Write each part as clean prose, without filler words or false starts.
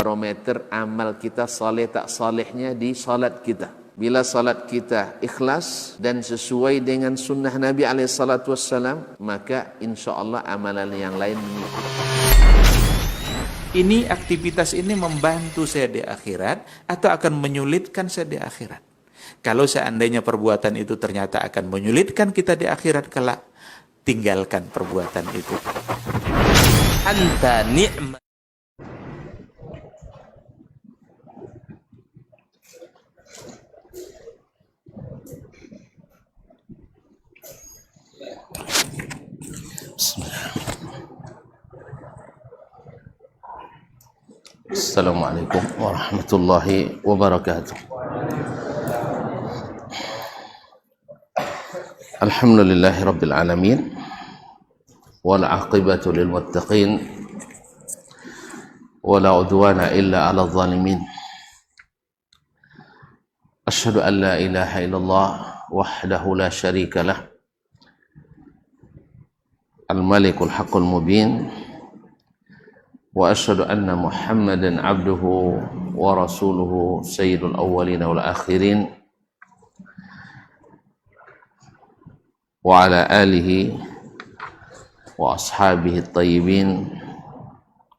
barometer amal kita saleh tak salehnya di salat kita. Bila salat kita ikhlas dan sesuai dengan sunnah Nabi SAW, maka insya Allah amalan yang lain mengikuti. Ini aktivitas ini membantu saya di akhirat atau akan menyulitkan saya di akhirat? Kalau seandainya perbuatan itu ternyata akan menyulitkan kita di akhirat kelak, tinggalkan perbuatan itu. Anta ni'mat. Assalamualaikum warahmatullahi wabarakatuh. Alhamdulillahi rabbil alamin, wal aqibatu lil muttaqin, wala udwana illa ala zalimin. Asyhadu an la ilaha illallah wahdahu la syarika lah, al-malikul haqqul mubin, wa asyhadu anna Muhammadan abduhu wa rasuluhu sayyidul awwalin wal akhirin, wa ala alihi wa ashabihi at-tayyibin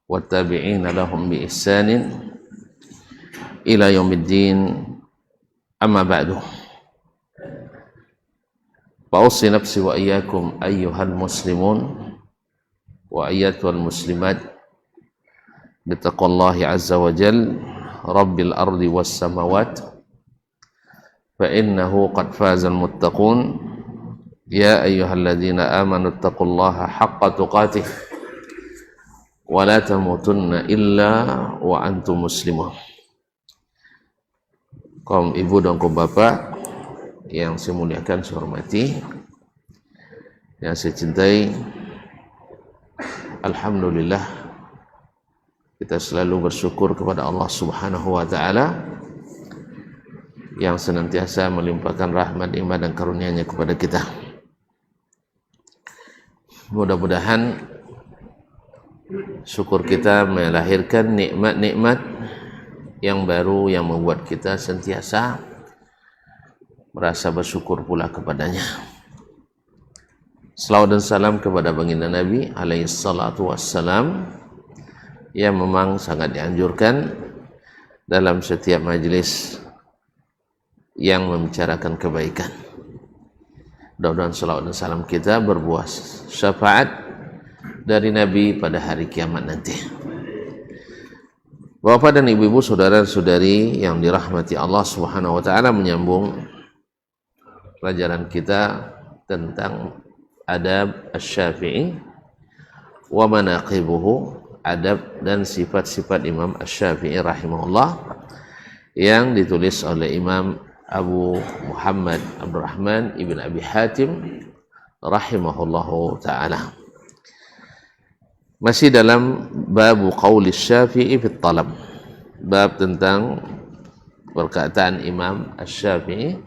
wa tabi'ina lahum bi ihsanin ila yaumiddin, amma ba'du. Fa'usi nafsi wa iyyakum ayyuhal muslimun wa ayyatuhal muslimat bittaqwallahi azza wa jal, rabbil ardi was samawat, fa innahu qad fazal muttaqun, ya ayyuhalladzina amanu taqullaha haqqa tuqatih wa la tamutunna illa wa antum muslimun. Kaum ibu dan kaum bapak yang saya muliakan, saya hormati, yang saya cintai, alhamdulillah kita selalu bersyukur kepada Allah Subhanahu wa ta'ala yang senantiasa melimpahkan rahmat, nikmat dan karunia-Nya kepada kita. Mudah-mudahan syukur kita melahirkan nikmat-nikmat yang baru yang membuat kita sentiasa merasa bersyukur pula kepadanya. Salawat dan salam kepada baginda Nabi alaihi salatu wassalam, yang memang sangat dianjurkan dalam setiap majelis yang membicarakan kebaikan. Mudah-mudahan salawat dan salam kita berbuah syafaat dari Nabi pada hari kiamat nanti. Bapak dan ibu-ibu, saudara-saudari yang dirahmati Allah Subhanahu wa ta'ala, menyambung pelajaran kita tentang adab asy-Syafi'i wa manaqibuhu, adab dan sifat-sifat Imam asy-Syafi'i rahimahullah, yang ditulis oleh Imam Abu Muhammad Abdurrahman ibn Abi Hatim rahimahullahu ta'ala. Masih dalam bab qauli Syafi'i fit talab, bab tentang perkataan Imam asy-Syafi'i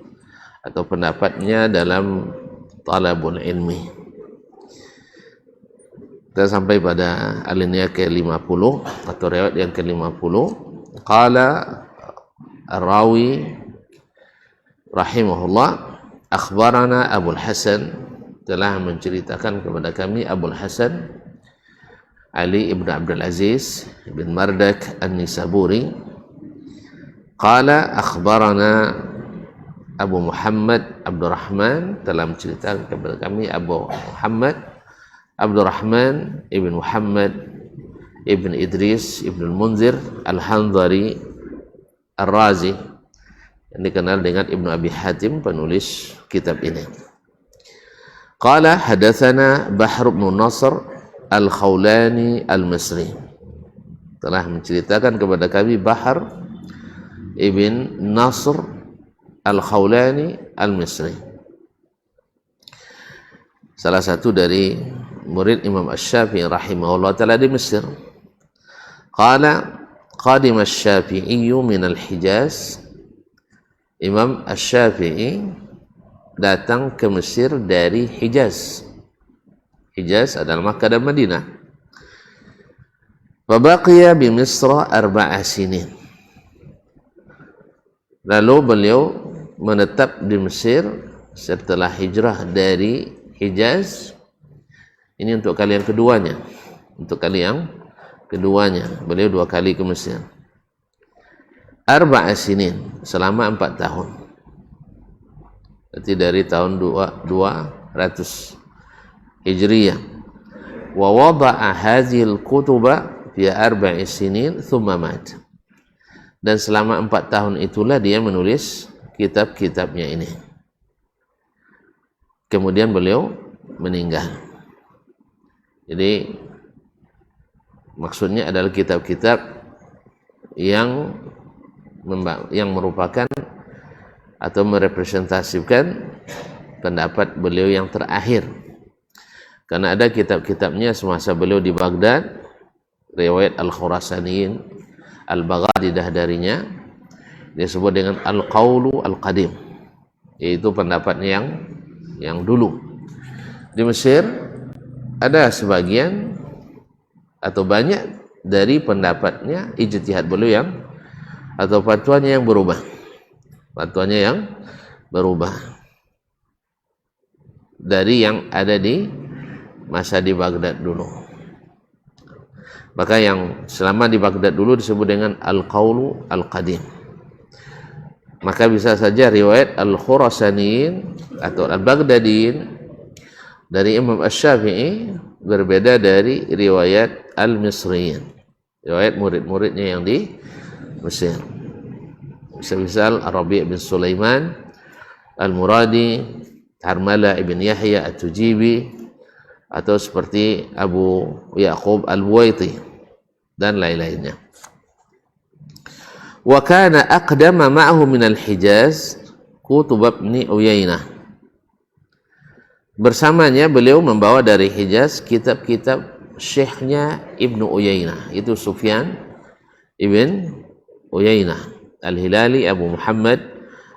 atau pendapatnya dalam talabul ilmi. Kita sampai pada alinea ke-50 atau riwayat yang ke-50. Qala ar-rawi rahimahullah, akhbarana Abul Hasan, telah menceritakan kepada kami Abul Hasan Ali ibn Abdul Aziz ibn Mardak An-Nisaburi. Qala akhbarana Abu Muhammad Abdurrahman, telah menceritakan kepada kami Abu Muhammad Abdurrahman ibn Muhammad ibn Idris ibn Munzir Al-Handhari Ar-Razi, yang dikenal dengan Ibnu Abi Hatim, penulis kitab ini. Qala hadatsana Bahr bin Nasr Al-Khawlani Al-Misri, telah menceritakan kepada kami Bahr ibn Nasr Al-Khawlani Al-Misri, salah satu dari murid Imam Asy-Syafi'i rahimahullah ta'ala di Mesir. Qala qadima Asy-Syafi'i min al-Hijaz, Imam Asy-Syafi'i datang ke Mesir dari Hijaz. Hijaz adalah Makkah dan Madinah. Fabaqiya bi Misra 4 sinin. Lalu beliau menetap di Mesir setelah hijrah dari Hijaz. Ini untuk kali yang keduanya. Untuk kali yang keduanya, beliau 2 kali ke Mesir. 4 sinin, selama 4 tahun. Berarti dari tahun 200 Hijriyah. Wa wada'a hadhil kutuba fi 4 sinin thumma mat. Dan selama 4 tahun itulah dia menulis kitab-kitabnya ini. Kemudian beliau meninggal. Jadi maksudnya adalah kitab-kitab yang merupakan atau merepresentasikan pendapat beliau yang terakhir. Karena ada kitab-kitabnya semasa beliau di Baghdad, riwayat Al-Khurasaniyin, Al-Baghadidah darinya, disebut dengan Al-Qawlu Al-Qadim, yaitu pendapatnya yang dulu. Di Mesir ada sebagian atau banyak dari pendapatnya, ijtihad beliau yang atau fatwanya yang berubah. Fatwanya yang berubah dari yang ada di masa di Baghdad dulu. Maka yang selama di Baghdad dulu disebut dengan Al-Qawlu Al-Qadim. Maka bisa saja riwayat Al-Khurasaniyin atau Al-Baghdadiyin dari Imam Asy-Syafi'i berbeda dari riwayat Al-Misriyin, riwayat murid-muridnya yang di Mesir. Misal Ar-Rabi' bin Sulaiman Al-Muradi, Harmala ibn Yahya At-Tujibi, atau seperti Abu Ya'qub Al-Buwaiti dan lain-lainnya. Wa kana aqdama ma'ahu min al-Hijaz Kutub Ibn Uyainah. Bersamanya beliau membawa dari Hijaz kitab-kitab syekhnya Ibnu Uyainah, itu Sufyan ibn Uyainah Al-Hilali Abu Muhammad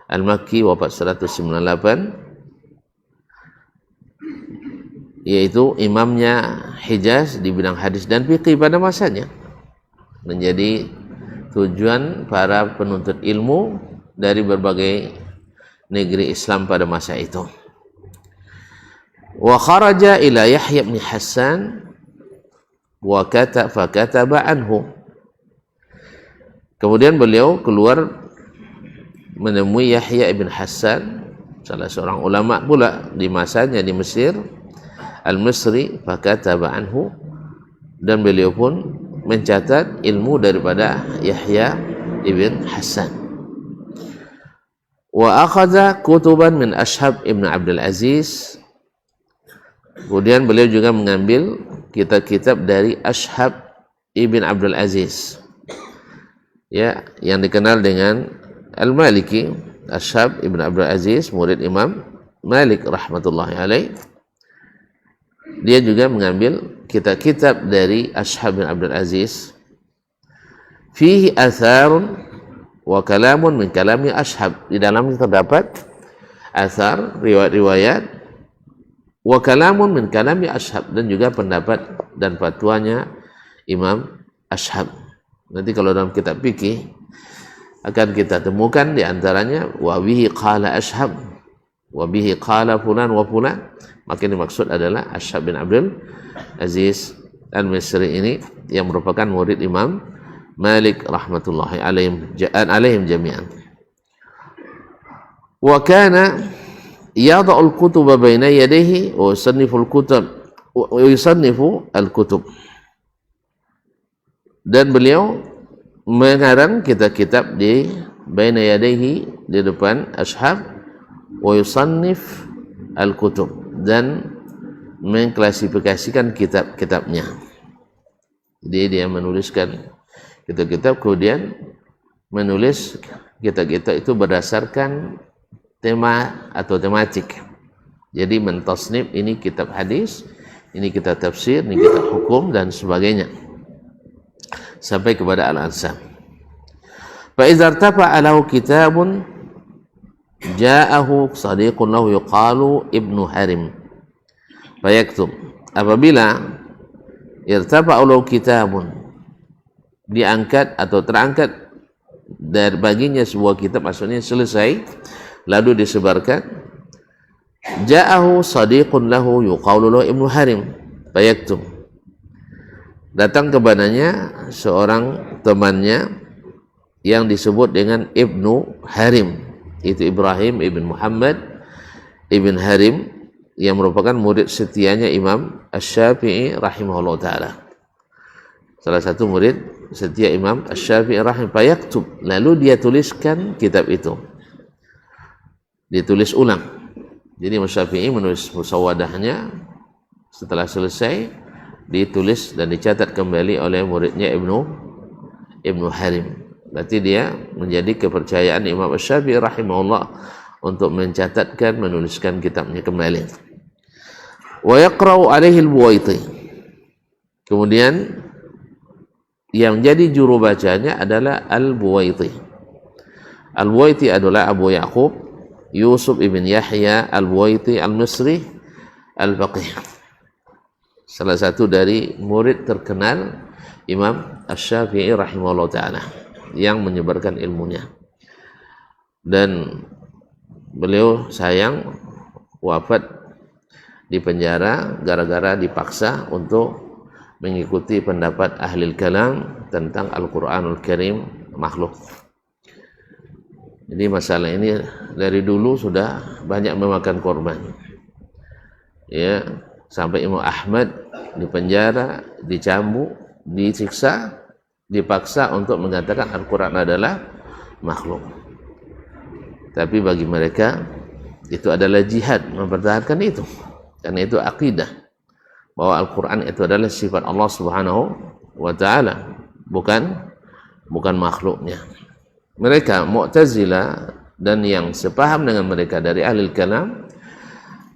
Al-Makki, wafat 198, yaitu imamnya Hijaz di bidang hadis dan fiqih pada masanya, menjadi tujuan para penuntut ilmu dari berbagai negeri Islam pada masa itu. Wa kharaja ila Yahya bin Hassan wa fakataba anhu. Kemudian beliau keluar menemui Yahya ibn Hassan, salah seorang ulama pula di masanya di Mesir, Al-Misri, fakataba anhu, dan beliau pun mencatat ilmu daripada Yahya ibn Hassan. Wa akhadha kutuban min Ashhab ibn Abdul Aziz. Kemudian beliau juga mengambil kitab-kitab dari Ashhab ibn Abdul Aziz, ya, yang dikenal dengan Al-Maliki. Ashhab ibn Abdul Aziz, murid Imam Malik rahmatullahi alaih. Dia juga mengambil kitab-kitab dari Ashhab bin Abdul Aziz. Fihi atharun wa kalamun min kalami Ashhab. Di dalamnya terdapat athar, riwayat-riwayat, wa kalamun min kalami Ashhab, dan juga pendapat dan fatwanya Imam Ashhab. Nanti kalau dalam kitab fikih akan kita temukan di antaranya wa bihi qala Ashhab, wa bihi qala fulan wa fulan. Maka yang dimaksud adalah Ashhab bin Abdul Aziz Al-Misri ini yang merupakan murid Imam Malik rahmatullahi alaihim jami'an. Wa kana yada'u al-kutuba baina yadayhi wa yusannifu al-kutub. Dan beliau mengarang kitab-kitab di baina yadayhi, di depan Ashhab, wa yusannif al-kutub, dan mengklasifikasikan kitab-kitabnya. Jadi dia menuliskan kitab-kitab, kemudian menulis kitab-kitab itu berdasarkan tema atau tematik. Jadi mentasnif, ini kitab hadis, ini kitab tafsir, ini kitab hukum, dan sebagainya, sampai kepada Al-Ansab. Fa idza irtafa'a lahu kitabun ja'ahu sadiqun lahu yuqalu Ibnu Harim fayaktub. Apabila irtafa'u lahu kitabun, diangkat atau terangkat dari baginya sebuah kitab, maksudnya selesai lalu disebarkan. Ja'ahu sadiqun lahu yuqalu lahu Ibnu Harim fayaktub. Datang kepadanya seorang temannya yang disebut dengan Ibnu Harim, itu Ibrahim ibn Muhammad ibn Harim, yang merupakan murid setianya Imam Asy-Syafi'i rahimahullah ta'ala, salah satu murid setia Imam Asy-Syafi'i rahimahullah. Fayaktub, lalu dia tuliskan kitab itu, ditulis ulang. Jadi Imam Syafi'i menulis musawadahnya, setelah selesai ditulis dan dicatat kembali oleh muridnya Ibnu Harim. Berarti dia menjadi kepercayaan Imam Asy-Syafi'i rahimahullah untuk mencatatkan, menuliskan kitabnya kembali. Wa yaqra'u alaihi al-Buwaiti. Kemudian yang jadi juru bacanya adalah Al-Buwaiti. Al-Buwaiti adalah Abu Ya'qub Yusuf ibn Yahya Al-Buwaiti Al-Misri Al-Faqih, salah satu dari murid terkenal Imam Asy-Syafi'i rahimahullah ta'ala yang menyebarkan ilmunya. Dan beliau sayang wafat di penjara gara-gara dipaksa untuk mengikuti pendapat ahli kalam tentang Al-Quranul Karim makhluk. Jadi masalah ini dari dulu sudah banyak memakan korban. Ya, sampai Imam Ahmad di penjara, dicambuk, disiksa, dipaksa untuk mengatakan Al-Quran adalah makhluk. Tapi bagi mereka itu adalah jihad mempertahankan itu, karena itu akidah bahwa Al-Quran itu adalah sifat Allah Subhanahu wa ta'ala, bukan makhluknya. Mereka Mu'tazilah dan yang sepaham dengan mereka dari ahli kalam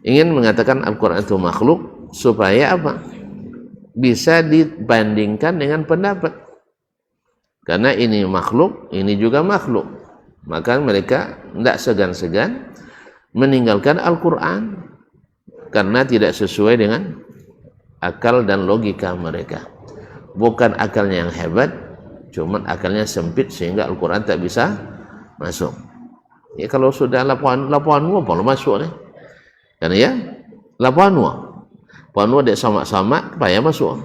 ingin mengatakan Al-Quran itu makhluk supaya apa? Bisa dibandingkan dengan pendapat. Karena ini makhluk, ini juga makhluk. Maka mereka tidak segan-segan meninggalkan Al-Quran karena tidak sesuai dengan akal dan logika mereka. Bukan akalnya yang hebat, cuman akalnya sempit sehingga Al-Quran tak bisa masuk. Ya kalau sudah lapuan apa lo masuk nih? Karena ya lapuan dia sama-sama payah masuk.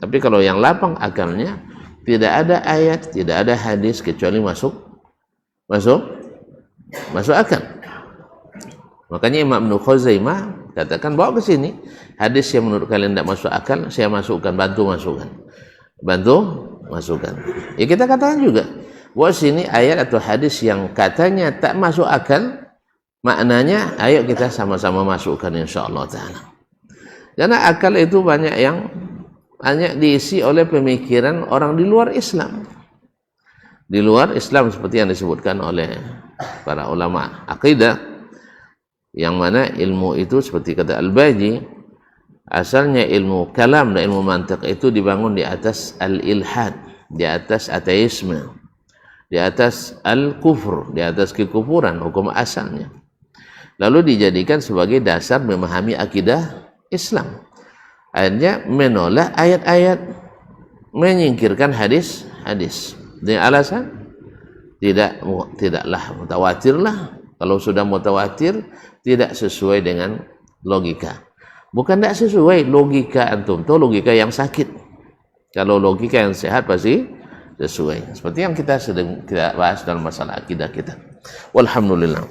Tapi kalau yang lapang akalnya, tidak ada ayat, tidak ada hadis kecuali masuk akal. Makanya Imam Ibnu Khuzaimah katakan, bawa ke sini hadis yang menurut kalian tidak masuk akal, saya masukkan, bantu masukkan. Ya kita katakan juga bahwa sini ayat atau hadis yang katanya tak masuk akal, maknanya ayo kita sama-sama masukkan insyaallah taala. Karena akal itu banyak diisi oleh pemikiran orang di luar Islam. Di luar Islam seperti yang disebutkan oleh para ulama akidah, yang mana ilmu itu seperti kata Al-Baji, asalnya ilmu kalam dan ilmu mantiq itu dibangun di atas al-ilhad, di atas ateisme, di atas al-kufur, di atas kekufuran hukum asalnya. Lalu dijadikan sebagai dasar memahami akidah Islam. Akhirnya menolak ayat-ayat, menyingkirkan hadis-hadis dengan alasan tidaklah mutawatir lah. Kalau sudah mutawatir tidak sesuai dengan logika. Bukan tidak sesuai, logika antum itu logika yang sakit. Kalau logika yang sehat pasti sesuai. Seperti yang kita sedang kita bahas dalam masalah akidah kita. Walhamdulillah.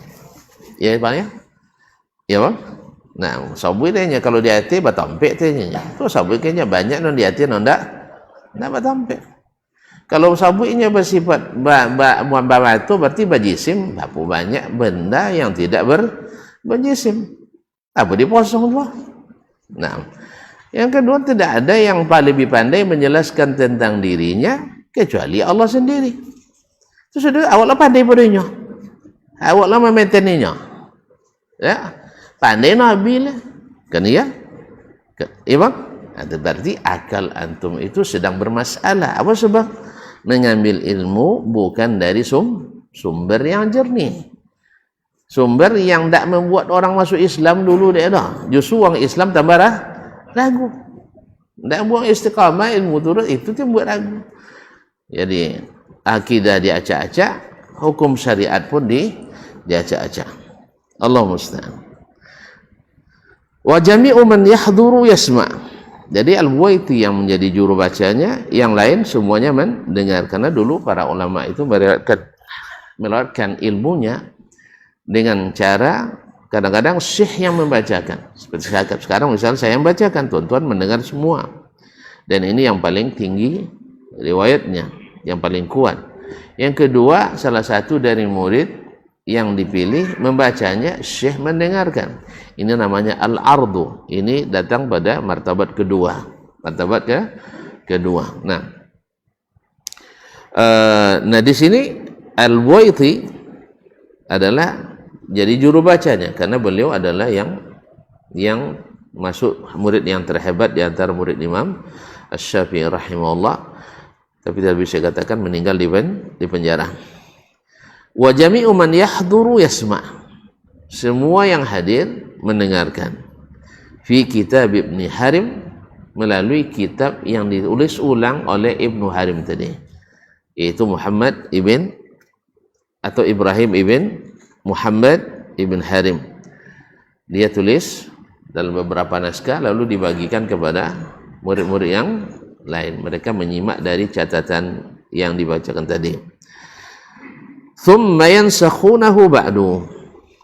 Ya Pak ya? Ya Pak? Nah, sabui tanya kalau di hati batampek tanya. Kalau sabui kayaknya banyak non di hati non ndak batampek. Kalau sabuinya bersifat itu berarti bajisim, banyak benda yang tidak berjisim. Apa diposong tuh? Nah, yang kedua tidak ada yang lebih pandai menjelaskan tentang dirinya kecuali Allah sendiri. Itu sudah awalnya pandai padanya, awalnya memaintainnya, ya pandai Nabi lah, kan ya, Imam. Itu berarti akal antum itu sedang bermasalah. Apa sebab? Mengambil ilmu bukan dari sumber yang jernih, sumber yang tak membuat orang masuk Islam dulu dia dah. Justru orang Islam tambah ragu. Tak buang istiqamah ilmu turut itu tu buat ragu. Jadi akidah diacak-acak, hukum syariat pun diacak-acak. Allah musta'an. Wa jami'u man yahduru yasma'. Jadi Al-Buwaiti yang menjadi juru bacanya, yang lain semuanya mendengar. Karena dulu para ulama itu meriwayatkan ilmunya dengan cara kadang-kadang syekh yang membacakan. Seperti sekarang misalnya saya yang bacakan, tuan-tuan mendengar semua. Dan ini yang paling tinggi riwayatnya, yang paling kuat. Yang kedua, salah satu dari murid yang dipilih membacanya, syekh mendengarkan. Ini namanya al-ardu. Ini datang pada martabat kedua. Martabat kedua. Nah, di sini Al-Buwaiti adalah jadi juru bacanya, karena beliau adalah yang masuk murid yang terhebat di antara murid Imam Asy-Syafi'i rahimahullah. Tapi tidak bisa katakan meninggal di penjara. Wa jami'u man yahduru yasma'. Semua yang hadir mendengarkan. Fi kitab Ibnu Harim, melalui kitab yang ditulis ulang oleh Ibnu Harim tadi, yaitu Muhammad ibn atau Ibrahim ibn Muhammad ibn Harim. Dia tulis dalam beberapa naskah lalu dibagikan kepada murid-murid yang lain. Mereka menyimak dari catatan yang dibacakan tadi. Thumma yansakhunahu ba'du.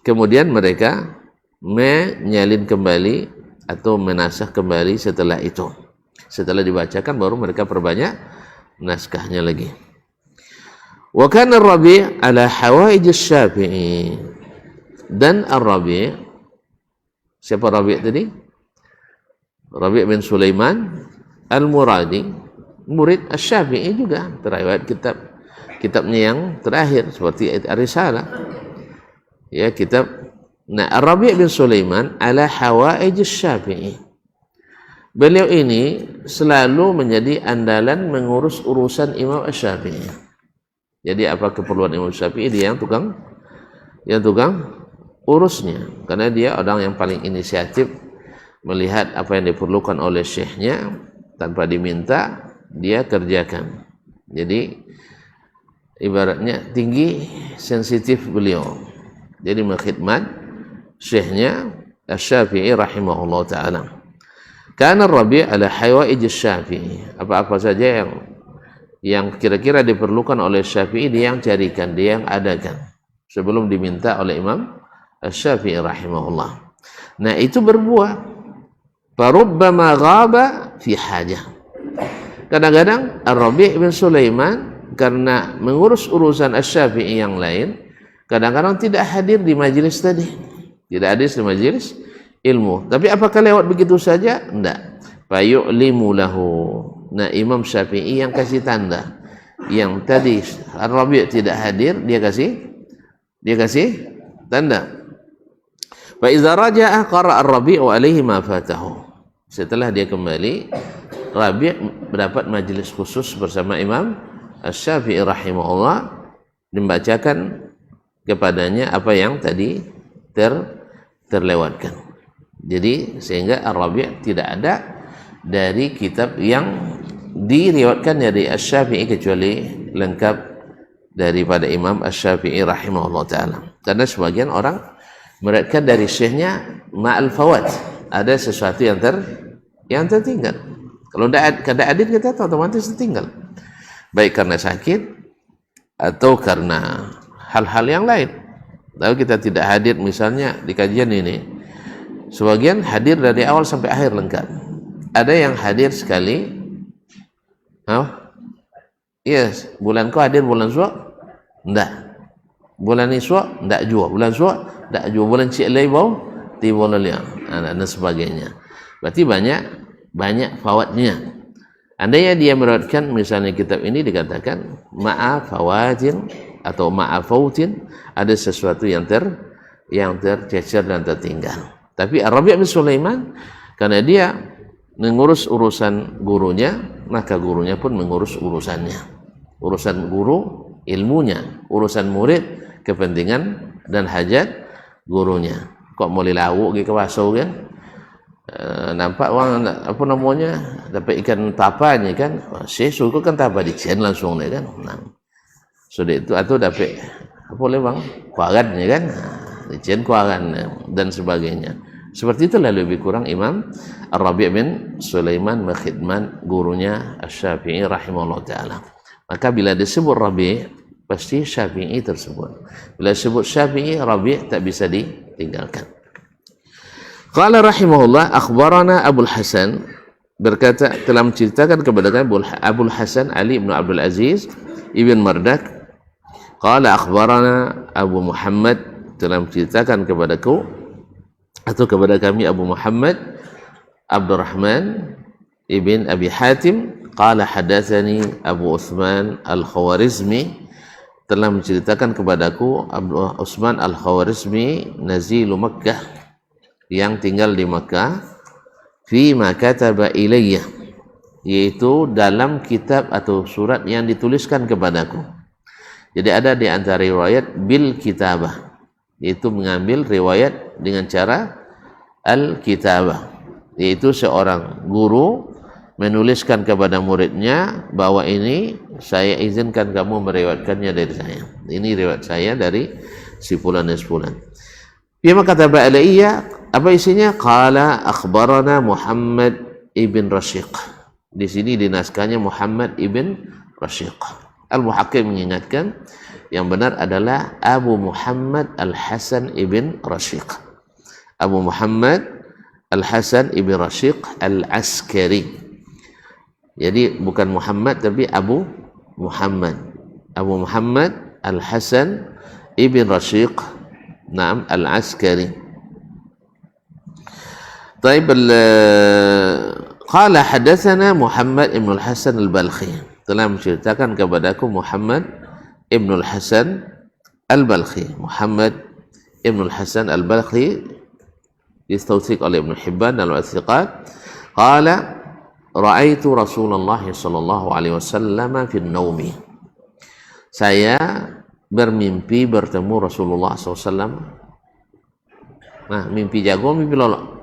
Kemudian mereka menyalin kembali atau menasakh kembali setelah itu. Setelah dibacakan baru mereka perbanyak naskahnya lagi. Wa kana Ar-Rabi' ala hawaij Asy-Syafi'i. Dan Ar-Rabi', siapa Rabi' tadi? Rabi' bin Sulaiman Al-Muradi, murid Asy-Syafi'i juga, terriwayat kitabnya yang terakhir seperti Ar-Risalah. Ya, kitab. Nah, Ar-Rabi' bin Sulaiman ala hawaij Asy-Syafi'i. Beliau ini selalu menjadi andalan mengurus urusan Imam Asy-Syafi'i. Jadi apa keperluan Imam Syafi'i, dia yang tukang urusnya, karena dia orang yang paling inisiatif melihat apa yang diperlukan oleh syekhnya, tanpa diminta dia kerjakan. Jadi ibaratnya tinggi sensitif beliau, jadi mengkhidmat syekhnya Asy-Syafi'i rahimahullah ta'ala. Kana Ar-Rabi' ala hawaij Asy-Syafi'i. Apa-apa saja yang kira-kira diperlukan oleh Syafi'i, dia yang carikan, dia yang adakan sebelum diminta oleh Imam Asy-Syafi'i rahimahullah. Nah, itu berbuah. Farubbama ghaba fi hajah. Kadang-kadang Ar-Rabi' bin Sulaiman karena mengurus urusan Asy-Syafi'i yang lain, kadang-kadang tidak hadir di majelis tadi. Tidak hadir di majelis ilmu. Tapi apakah lewat begitu saja? Tidak. Fa yu'limu lahu. Nah, Imam Syafi'i yang kasih tanda. Yang tadi Ar-Rabi' tidak hadir, dia kasih tanda. Fa idza raja'a qara'a Ar-Rabi'u alaihi ma fatahu. Setelah dia kembali, Rabi' mendapat majelis khusus bersama Imam Asy-Syafi'i rahimahullah, membacakan kepadanya apa yang tadi terlewatkan. Jadi sehingga Ar-Rabi' tidak ada dari kitab yang diriwayatkan dari Asy-Syafi'i kecuali lengkap daripada Imam Asy-Syafi'i rahimahullah ta'ala. Karena sebagian orang meriwayatkan dari syekhnya ma'al fawat, ada sesuatu yang tertinggal. Kalau tidak hadir, kita otomatis tertinggal, baik karena sakit atau karena hal-hal yang lain. Lalu kita tidak hadir misalnya di kajian ini, sebagian hadir dari awal sampai akhir lengkap. Ada yang hadir sekali, yes, bulan kau hadir bulan Syawal? Enggak. Bulan Iswa? Enggak juga. Bulan Syawal? Enggak juga. Bulan Cikilai bau? Tiba lalu dan sebagainya. Berarti banyak fawatnya. Andainya dia meriwayatkan misalnya kitab ini dikatakan ma'a fawatin atau ma'a fautin, ada sesuatu yang tercecer dan tertinggal. Tapi Ar-Rabi' bin Sulaiman karena dia mengurus urusan gurunya, maka gurunya pun mengurus urusannya. Urusan guru ilmunya, urusan murid kepentingan dan hajat gurunya. Kok mau lilawuk ke wasau kan? nampak orang apa namanya dapat ikan tapanya kan, saya suka kan tapa di cien langsung ni kan. Nah, sudah itu atau dapat apa boleh bang kuarannya kan, di cien kuaran dan sebagainya. Seperti itulah lebih kurang Imam Ar-Rabi' bin Sulaiman Makhidman, gurunya Asy-Syafi'i rahimahullah ta'ala. Maka bila disebut Rabi' pasti Syafi'i tersebut. Bila disebut Syafi'i, Rabi' tak bisa ditinggalkan. Qala rahimahullah, akhbarana Abul Hasan, berkata telah menceritakan kepada kami Abul Hasan Ali bin Abdul Aziz ibn Mardak. Qala akhbarana Abu Muhammad, telah menceritakan kepadaku atau kepada kami Abu Muhammad Abdurrahman ibn Abi Hatim. Qala hadatsani Abu Uthman Al-Khawarizmi, telah menceritakan kepadaku Abu Uthman Al-Khawarizmi nazilu Makkah, yang tinggal di Makkah, fi ma kataba ilayya, yaitu dalam kitab atau surat yang dituliskan kepadaku. Jadi ada di antara riwayat bil kitabah, yaitu mengambil riwayat dengan cara al-kitabah, yaitu seorang guru menuliskan kepada muridnya bahwa ini saya izinkan kamu meriwayatkannya dari saya. Ini riwayat saya dari si fulan dan si fulan. Bima kataba alayya, apa isinya? Qala akhbarana Muhammad ibn Rashiq. Di sini di naskahnya Muhammad ibn Rashiq. Al-Muhaqqim mengingatkan yang benar adalah Abu Muhammad Al-Hasan ibn Rashiq. Abu Muhammad Al-Hasan ibn Rashiq Al-Askari. Jadi bukan Muhammad tapi Abu Muhammad. Abu Muhammad Al-Hasan ibn Rashiq Naam Al-Askari. Taib qala hadatsana Muhammad ibn Al-Hasan Al-Balkhi, telah menceritakan kepadaku Muhammad ibn Al-Hasan Al-Balkhi. Muhammad ibn Al-Hasan Al-Balkhi distawsiq oleh Ibn Hibban dalam Al-Thiqat. Qala ra'aitu Rasulullah sallallahu alaihi wasallam fi an-naumi, saya bermimpi bertemu Rasulullah SAW. Nah, mimpi jago, mimpi lolok.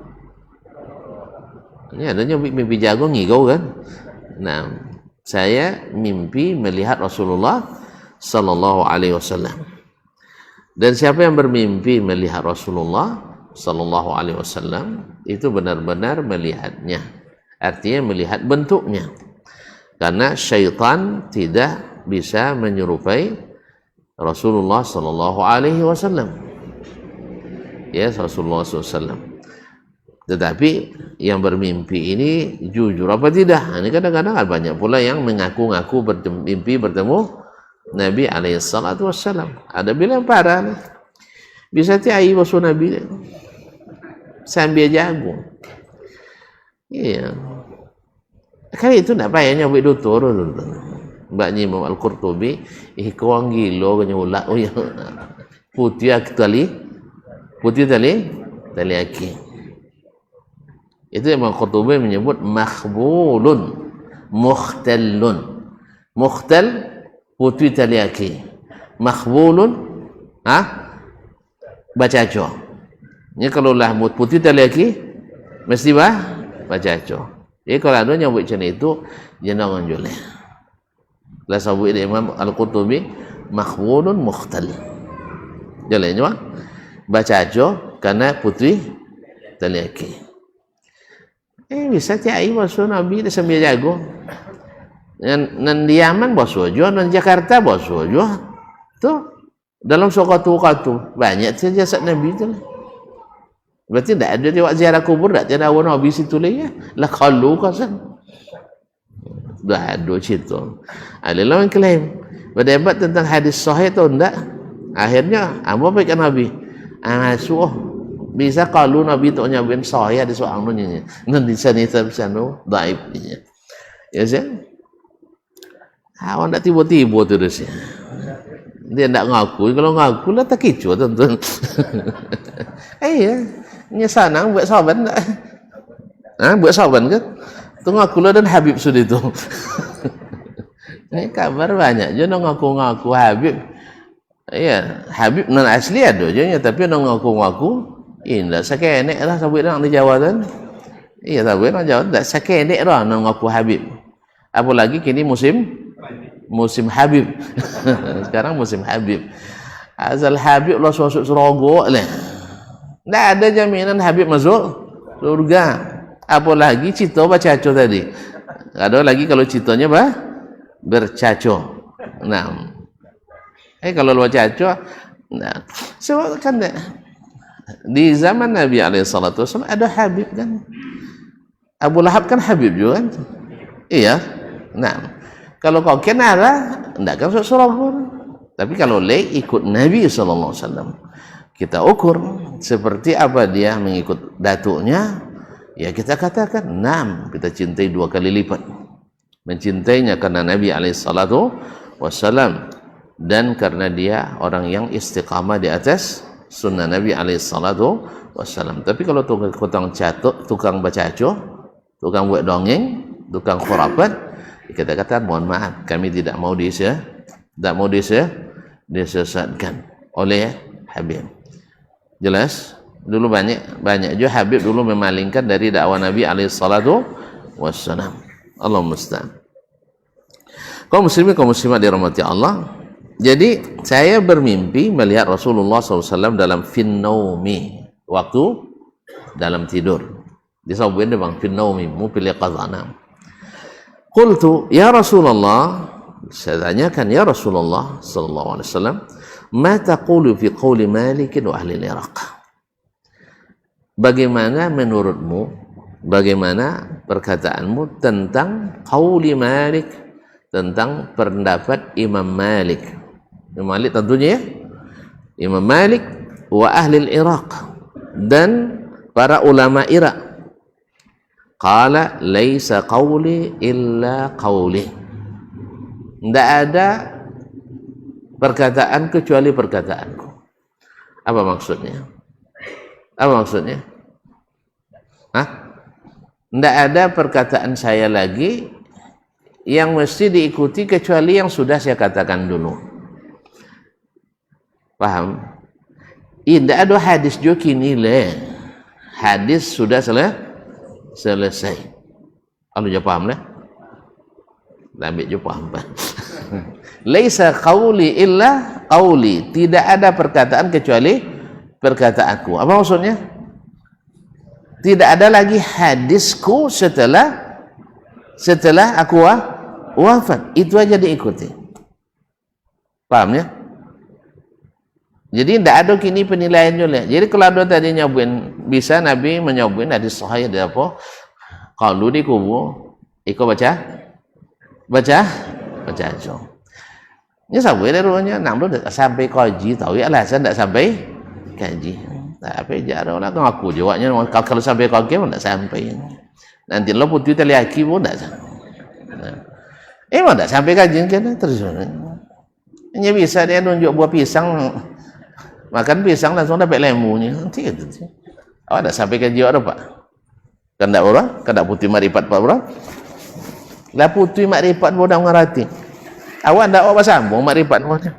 Ini adanya mimpi jago ngigau kan. Nah, saya mimpi melihat Rasulullah Sallallahu Alaihi Wasallam. Dan siapa yang bermimpi melihat Rasulullah Sallallahu Alaihi Wasallam itu benar-benar melihatnya. Artinya melihat bentuknya. Karena syaitan tidak bisa menyerupai Rasulullah Sallallahu Alaihi Wasallam. Ya, Rasulullah SAW. Tetapi yang bermimpi ini jujur apa tidak? Ini kadang-kadang banyak pula yang mengaku-ngaku bermimpi bertemu Nabi Alaihissalam. Ada bilang parah, bisa tiai wasu Nabi sambil jago. Iya. Kan itu tidak payahnya buat doktor. Mbaknya Imam Al-Qurtubi kawang gilo kanya ulak, oh ya putih tali aki. Itu Imam Al-Qurtubi menyebut makhbulun mukhtalun. Mukhtal putih tali aki, makhbulun bacaco. Ini kalau lah putih tali aki mesti bacaco. Jadi kalau ada yang buat macam itu jangan joleh. La sabu Imam Al-Qurtubi makhbulun mukhtal. Jalannya baca aja karena putri taliaki. Bisa tiai basuh Nabi dah sambil jago. Nan di Yaman basuh aja, nan Jakarta basuh aja. Tu dalam sokatu-katu banyak saja jasad Nabi tu. Berarti tidak ada lewat ziarah kubur, tidak ada awal Nabi situ lagi. Lah kalau kasan. Dah ada cerita. Ada orang klaim berdebat tentang hadis sahih atau tidak. Akhirnya apa baik Nabi? Suh bisa kalau Nabi tu nyabin sahih ada soal nunnya. Nan di sana tersano daif dia. Ya sih. Awak tak tiba-tiba terus. Dia tak ngaku. Kalau ngaku lah tak kicu tuan-tuan. Iya. Nya sanang buat sahabat tak? Buat sahabat kan? Tunggu aku lah dan Habib sudah itu. Ini kabar banyak je nak ngaku-ngaku Habib. Ya, Habib non asli ada je, tapi nak ngaku-ngaku indah. Sekenek lah sabit nak di Jawa kan. Iya tak boleh orang Jawa tak sakit dah nak ngaku Habib. Apalagi kini musim Habib. Sekarang musim Habib. Asal Habib lah masuk surga lah. Tak ada jaminan Habib masuk surga. Apalagi cito bercaco tadi. Ada lagi kalau citonya bercaco. Nah. Kalau bercaco, nah. Sebab kan di zaman Nabi SAW ada Habib kan. Abu Lahab kan Habib juga kan. Iya. Nah. Kalau kau kenal lah, tidak kan masuk surga. Tapi kalau ikut Nabi SAW, kita ukur seperti apa dia mengikut datuknya, ya kita katakan, nam, kita cintai 2 kali lipat. Mencintainya karena Nabi SAW dan karena dia orang yang istiqamah di atas sunnah Nabi SAW. Tapi kalau tukang bacaco, tukang buat dongeng, tukang khurafat, kita kata mohon maaf, kami tidak mau disesatkan oleh Habib. Jelas? Dulu banyak juga Habib dulu memalingkan dari dakwah Nabi SAW. Allah musta'an. Kaum muslimin, kaum muslimat dirahmati Allah. Jadi saya bermimpi melihat Rasulullah SAW dalam finnaumi, waktu dalam tidur. Disebutkan dengan finnaumi, mu pilih qadana. Qultu ya Rasulullah, saya tanyakan ya Rasulullah sallallahu alaihi wasallam, ma taqulu fi qawli Malik wa ahli Iraq? Bagaimana menurutmu, bagaimana perkataanmu tentang qauli Malik, tentang pendapat Imam Malik? Imam Malik tentunya ya, Imam Malik wa ahli Iraq dan para ulama Irak. Qala laisa qawli illa qawli. Tidak ada perkataan kecuali perkataanku. Apa maksudnya? Apa maksudnya? Tidak ada perkataan saya lagi yang mesti diikuti kecuali yang sudah saya katakan dulu. Paham? Tidak ada hadis juga kini lah. Hadis sudah selesai. Kalau dia paham lah. Ambil je paham. Laisa qawli illa qawli. Tidak ada perkataan kecuali perkataanku. Apa maksudnya? Tidak ada lagi hadisku setelah aku wafat. Itu aja diikuti. Paham ya? Jadi tidak ada kini penilaian juga. Jadi kalau ada tadi nyobain, bisa Nabi menyobain hadis sahih ada apa? Kalau di kubur, ikut baca. Ini sampai dari rumahnya, namun tidak sampai kaji, tahu ya alasan tidak sampai kaji. Tapi jarang lah, aku jawabnya kalau sampai kaji pun tidak sampai. Nanti lo putih terliaki pun tidak sampai. Emang tidak sampai kaji kan terus. Hanya bisa dia nunjuk buah pisang, makan pisang langsung dapat lemunya. Nanti gitu. Oh, tidak sampai kaji ada pak. Kan tidak orang, kan tidak putih maripat pak orang. Lah putih makrifat bodoh ngerti. Awak ndak apa sambung makrifat bodoh.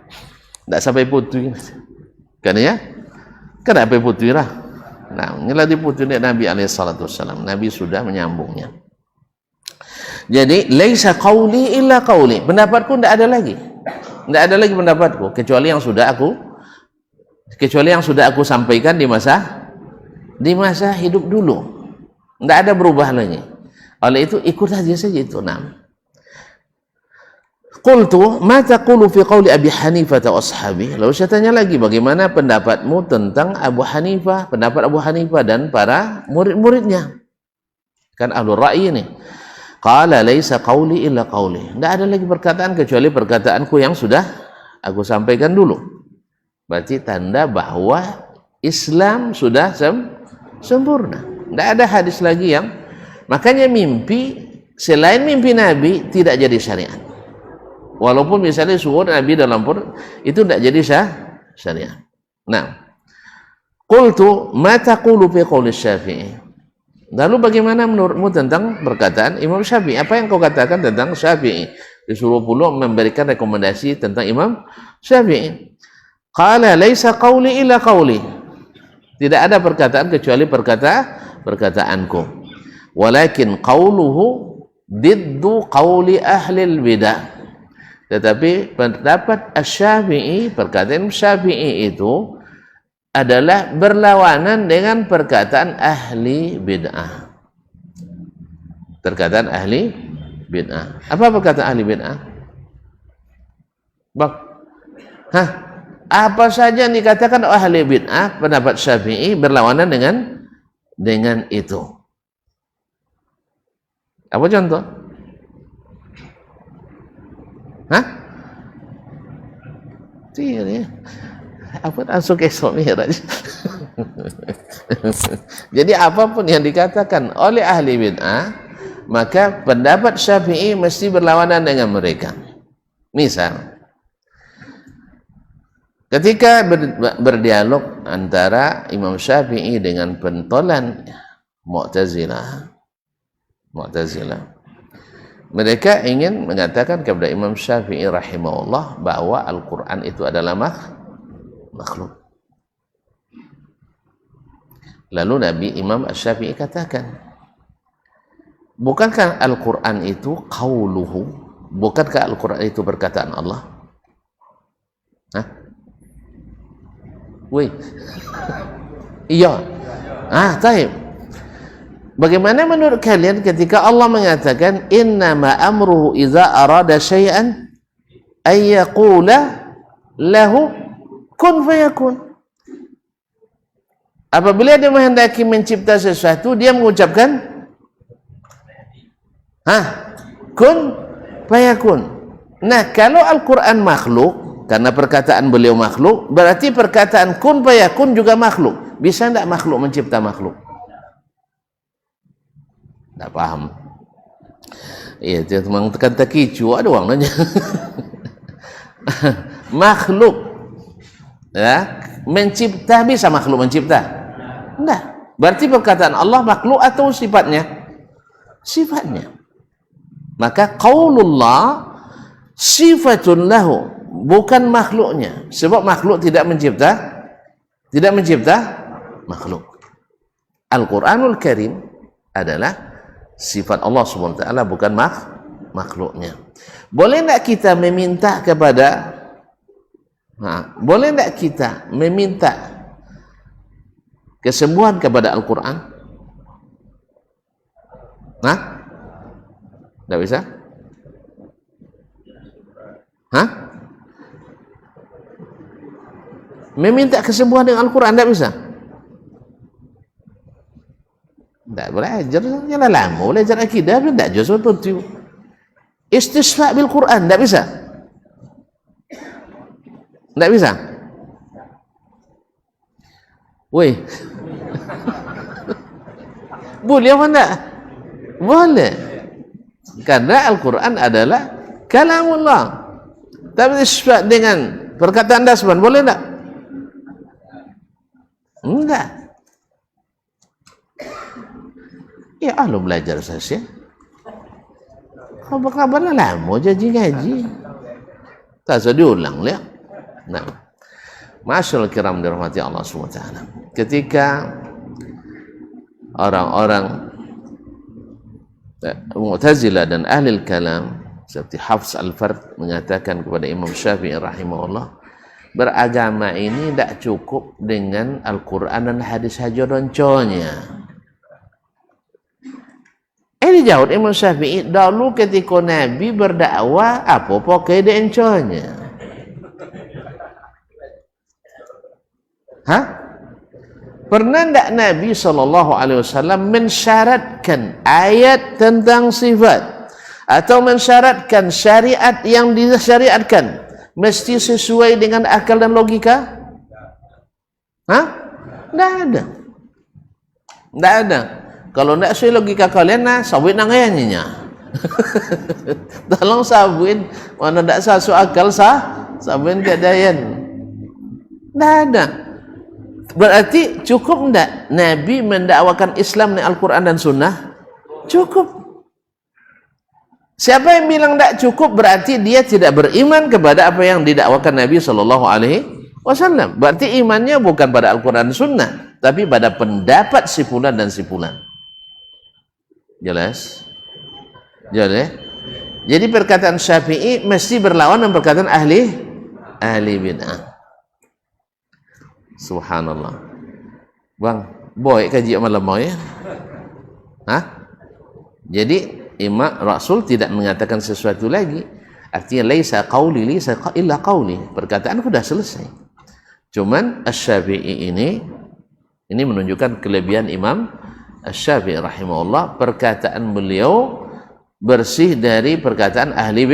Ndak sampai putih. Kan ya? Kenapa putih lah? Nah, inilah diputih oleh Nabi SAW. Nabi sudah menyambungnya. Jadi, laisa qauli illa qauli. Pendapatku ndak ada lagi. Ndak ada lagi pendapatku kecuali yang sudah aku sampaikan di masa hidup dulu. Ndak ada berubah lagi. Oleh itu ikut saja itu. Nah. Qultu ma taqulu fi qawli Abi Hanifah wa ashabi? Lalu saya tanya lagi, bagaimana pendapatmu tentang Abu Hanifah, pendapat Abu Hanifah dan para murid-muridnya? Kan ahlul ra'yi ini. Qala laisa qawli illa qawli. Tidak ada lagi perkataan kecuali perkataanku yang sudah aku sampaikan dulu. Berarti tanda bahwa Islam sudah sempurna. Tidak ada hadis lagi yang, makanya mimpi selain mimpi Nabi tidak jadi syariat. Walaupun misalnya suhud Nabi dalam pun itu tidak jadi syariat. Nah, qultu ma taqulu fi qouli Syafi'i? Lalu bagaimana menurutmu tentang perkataan Imam Syafi'i? Apa yang kau katakan tentang Syafi'i? Disuruh pula memberikan rekomendasi tentang Imam Syafi'i. Qala laisa qawli illa qawli. Tidak ada perkataan kecuali perkataanku. walakin qawluhu diddu qawli ahlil bidah. Tetapi pendapat Asy-Syafi'i, perkataan Syafi'i itu adalah berlawanan dengan perkataan ahli bid'ah. Perkataan ahli bid'ah. Apa perkataan ahli bid'ah? Apa saja yang dikatakan ahli bid'ah, pendapat Syafi'i berlawanan dengan itu. Apa contoh? Iya, apa langsung esok Mi'raj. Jadi apapun yang dikatakan oleh ahli bid'ah, maka pendapat Syafi'i mesti berlawanan dengan mereka. Misal, ketika berdialog antara Imam Syafi'i dengan pentolan Mu'tazilah, mereka ingin mengatakan kepada Imam Syafi'i rahimahullah bahwa Al-Quran itu adalah makhluk. Lalu Imam Syafi'i katakan, bukankah Al-Quran itu qauluhu? Bukankah Al-Quran itu perkataan Allah? Iya. Taib. Bagaimana menurut kalian ketika Allah mengatakan innama amruhu idza arada syai'an ay yaqula lahu kun fayakun. Apabila dia menghendaki mencipta sesuatu, dia mengucapkan kun fayakun. Nah, kalau Al-Quran makhluk, karena perkataan beliau makhluk, berarti perkataan kun fayakun juga makhluk. Bisa tidak makhluk mencipta makhluk? Tak paham. Iya, dia memang tekan terkicu ada orang nanya. Makhluk, ya, mencipta, bisa makhluk mencipta? Enggak. Berarti perkataan Allah makhluk atau sifatnya? Sifatnya. Maka qaulullah sifatun lahu, bukan makhluknya. Sebab makhluk tidak mencipta makhluk. Al-Quranul Karim adalah sifat Allah SWT, bukan makhluknya. Boleh tak kita meminta kepada boleh tak kita meminta kesembuhan kepada Al-Quran? Tak bisa? Meminta kesembuhan dengan Al-Quran tak bisa? Tak belajar, jangan lama belajar akidah, tak jauh tu. Istisfa bil Quran, tak bisa? Tak bisa? Woi, boleh apa tak? Boleh, karena Al-Quran adalah kalamullah. Tapi istisfa dengan perkataan dasman, boleh tak? Enggak. Ya Allah belajar saja. Kabar-kabarlah lama janji ngaji. Tak usah diulang lah. Nah, masyaallah kiram dirahmati Allah SWT. Ketika orang-orang Mu'tazilah dan Ahlul Kalam seperti Hafs Al-Fard mengatakan kepada Imam Syafi'i rahimahullah, beragama ini tidak cukup dengan Al-Quran dan hadis saja ronconya. Ini jawab Imam Syafi'i, dahulu ketika Nabi berdakwah, apa pakai dienconya? Pernah tidak Nabi SAW mensyaratkan ayat tentang sifat atau mensyaratkan syariat yang disyariatkan mesti sesuai dengan akal dan logika? Tidak ada. Tidak ada. Kalau tidak sesuai logika kalian, sawit nangayanya. Tolong sawit, mana tidak sesuai akal sawit keadaan. Tidak ada. Berarti cukup tidak Nabi mendakwakan Islam dengan Al-Quran dan Sunnah? Cukup. Siapa yang bilang tidak cukup, berarti dia tidak beriman kepada apa yang didakwakan Nabi SAW. Berarti imannya bukan pada Al-Quran dan Sunnah, tapi pada pendapat si fulan dan si fulan. Jelas? Jelas? Jadi perkataan Syafi'i mesti berlawan dengan perkataan ahli bid'ah. Subhanallah. Bang, boy kaji malam mau ya? Hah? Jadi Imam Rasul tidak mengatakan sesuatu lagi. Artinya laisa qauli laisa illa qauli. Perkataan sudah selesai. Cuman Asy-Syafi'i ini menunjukkan kelebihan Imam Asy-Syafi'i rahimahullah, perkataan beliau bersih dari perkataan ahli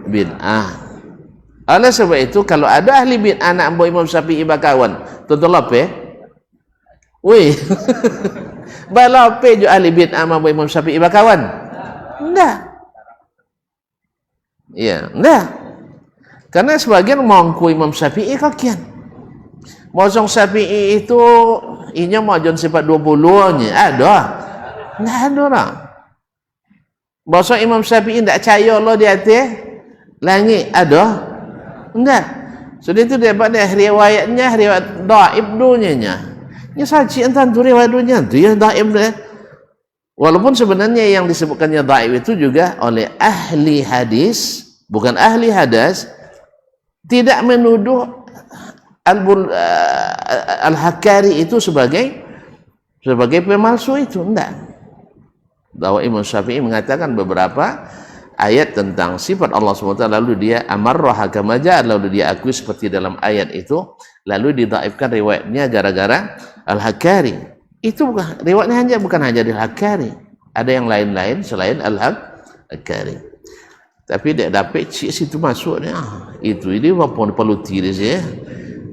bid'ah. Oleh sebab itu kalau ada ahli bid'ah nak ambo Imam Syafi'i bakawan, tuntut lope. Wih. Balope jo ahli bid'ah ambo Imam Syafi'i bakawan. Enggak. Iya, enggak. Karena sebagian mongku Imam Syafi'i kakian. Mosong Syafi'i itu inya mau jon sifat 20-nya. Ada. Enggak ada orang. Mosong Imam Syafi'i enggak percaya Allah di atas langit. Ada. Enggak. Sudah itu dapat riwayatnya, riwayat dhaif dunyanya. Nya saji entan tu riwayat dunya tu ya dhaif dah. Walaupun sebenarnya yang disebutkannya dhaif itu juga oleh ahli hadis, bukan ahli hadas, tidak menuduh Al-Hakkari itu sebagai pemalsu itu, enggak. Bahwa Imam Syafi'i mengatakan beberapa ayat tentang sifat Allah SWT, lalu dia amarraha kama ja'a, lalu dia akui seperti dalam ayat itu, lalu didhaifkan riwayatnya gara-gara Al-Hakkari. Itu bukan riwayatnya, bukan hanya dari Al-Hakkari, ada yang lain-lain selain Al-Hakkari. Tapi dia dapat cik situ masuknya, itu ini apa perlu tiris ya.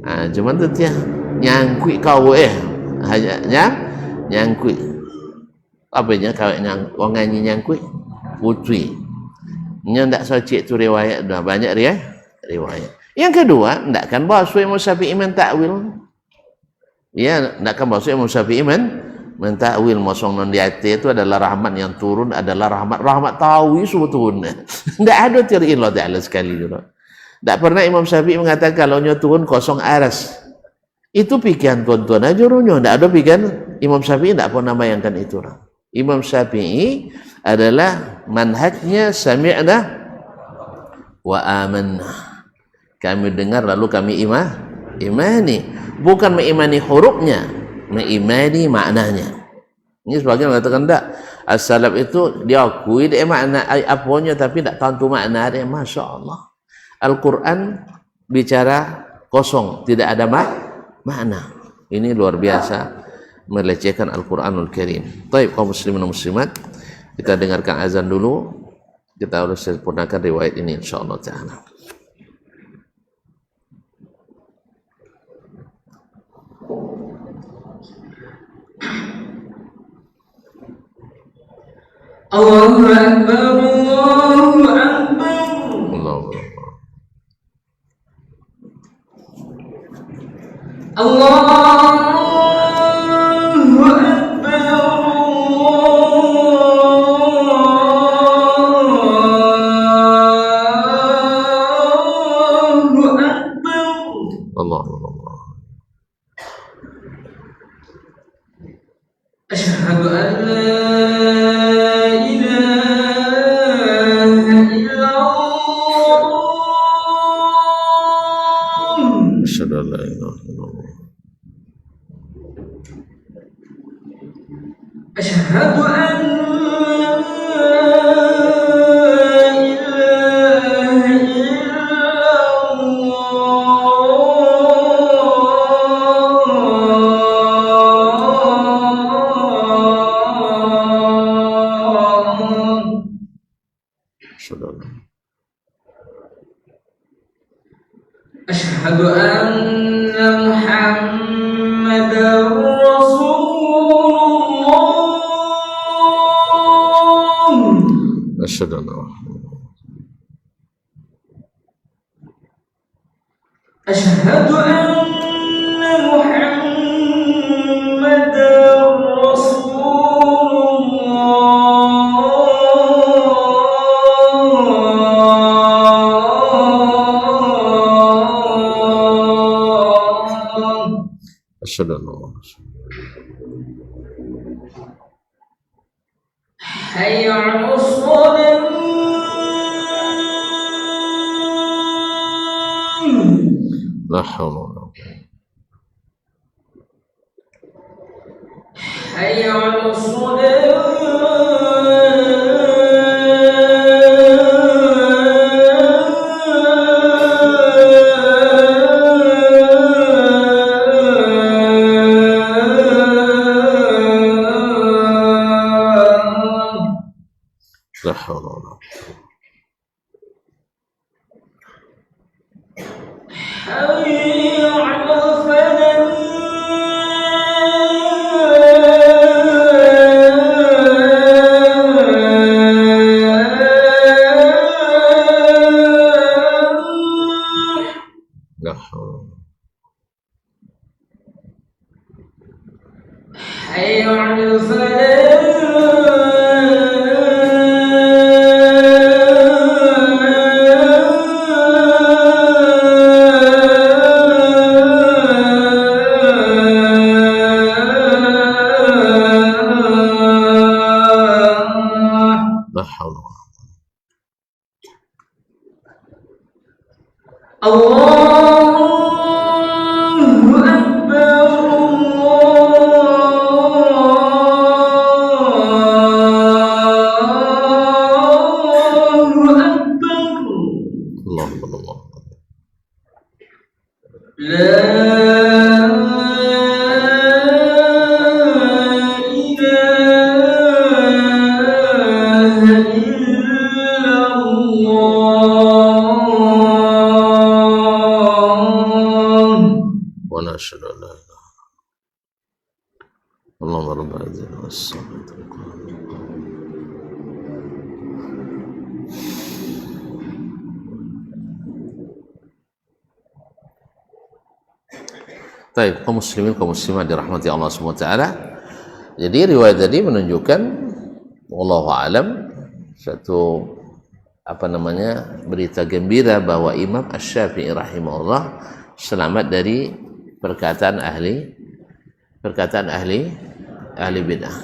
Cuman tu dia nyangkui kau hanya nyangkui apanya kau orang nyanyi nyangkui putri nya ndak socik tu riwayat dah banyak riwayat. Yang kedua, ndak kan bahasa Imam Syafi'i mentakwil. Ya, ndak kan bahasa Imam Syafi'i mentakwil mosong non di hati itu adalah rahmat yang turun, adalah rahmat tawi sebetulnya. Ndak ada tiri Allah Ta'ala sekali juga. Tak pernah Imam Syafi'i mengatakan kalau nyo turun kosong aras. Itu pikiran tuan-tuan aja nyo. Tak ada pikiran Imam Syafi'i, tak pernah bayangkan itu. Imam Syafi'i adalah manhajnya sami'na wa amanna. Kami dengar lalu kami imani. Bukan mengimani hurufnya, mengimani maknanya. Ini sebagian mengatakan tak. As-salaf itu diakui dia makna apanya tapi tak tahu makna dia. Masya Allah. Al-Quran bicara kosong, tidak ada makna. Ini luar biasa melecehkan Al-Quranul Karim. Baik, kaum muslimin dan muslimat, kita dengarkan azan dulu. Kita harus sempurnakan riwayat ini insyaallah ta'ala. Allahu Akbar, Allahu Akbar. Allahu Akbar. Allahu Akbar, Allahu Akbar. Allahu Akbar. Asyhadu an la ilaha illallah. Asyhadu an la ilaha illallah. Asyhadu an Asyhadu anna Muhammadar Rasulullah. Asyhadu an la Asyhadu anna Muhammadar Rasulullah. asyhadu an la حي على الصلاة لا حول ولا قوة. حي على الصلاة لا حول ولا قوة. حي على الفلاح لا حول ولا قوة. حي على الفلاح لا حول ولا قوة. الله أكبر الله أكبر اللهم الله. لا إله إلا الله ونشهد أن لا إله. اللهم رب هذه الصلاة. Baik, kaum muslimin, kaum muslimat dirahmati Allah SWT. Jadi riwayat tadi menunjukkan wallahu alam satu berita gembira bahwa Imam Asy-Syafi'i rahimahullah selamat dari perkataan ahli bid'ah.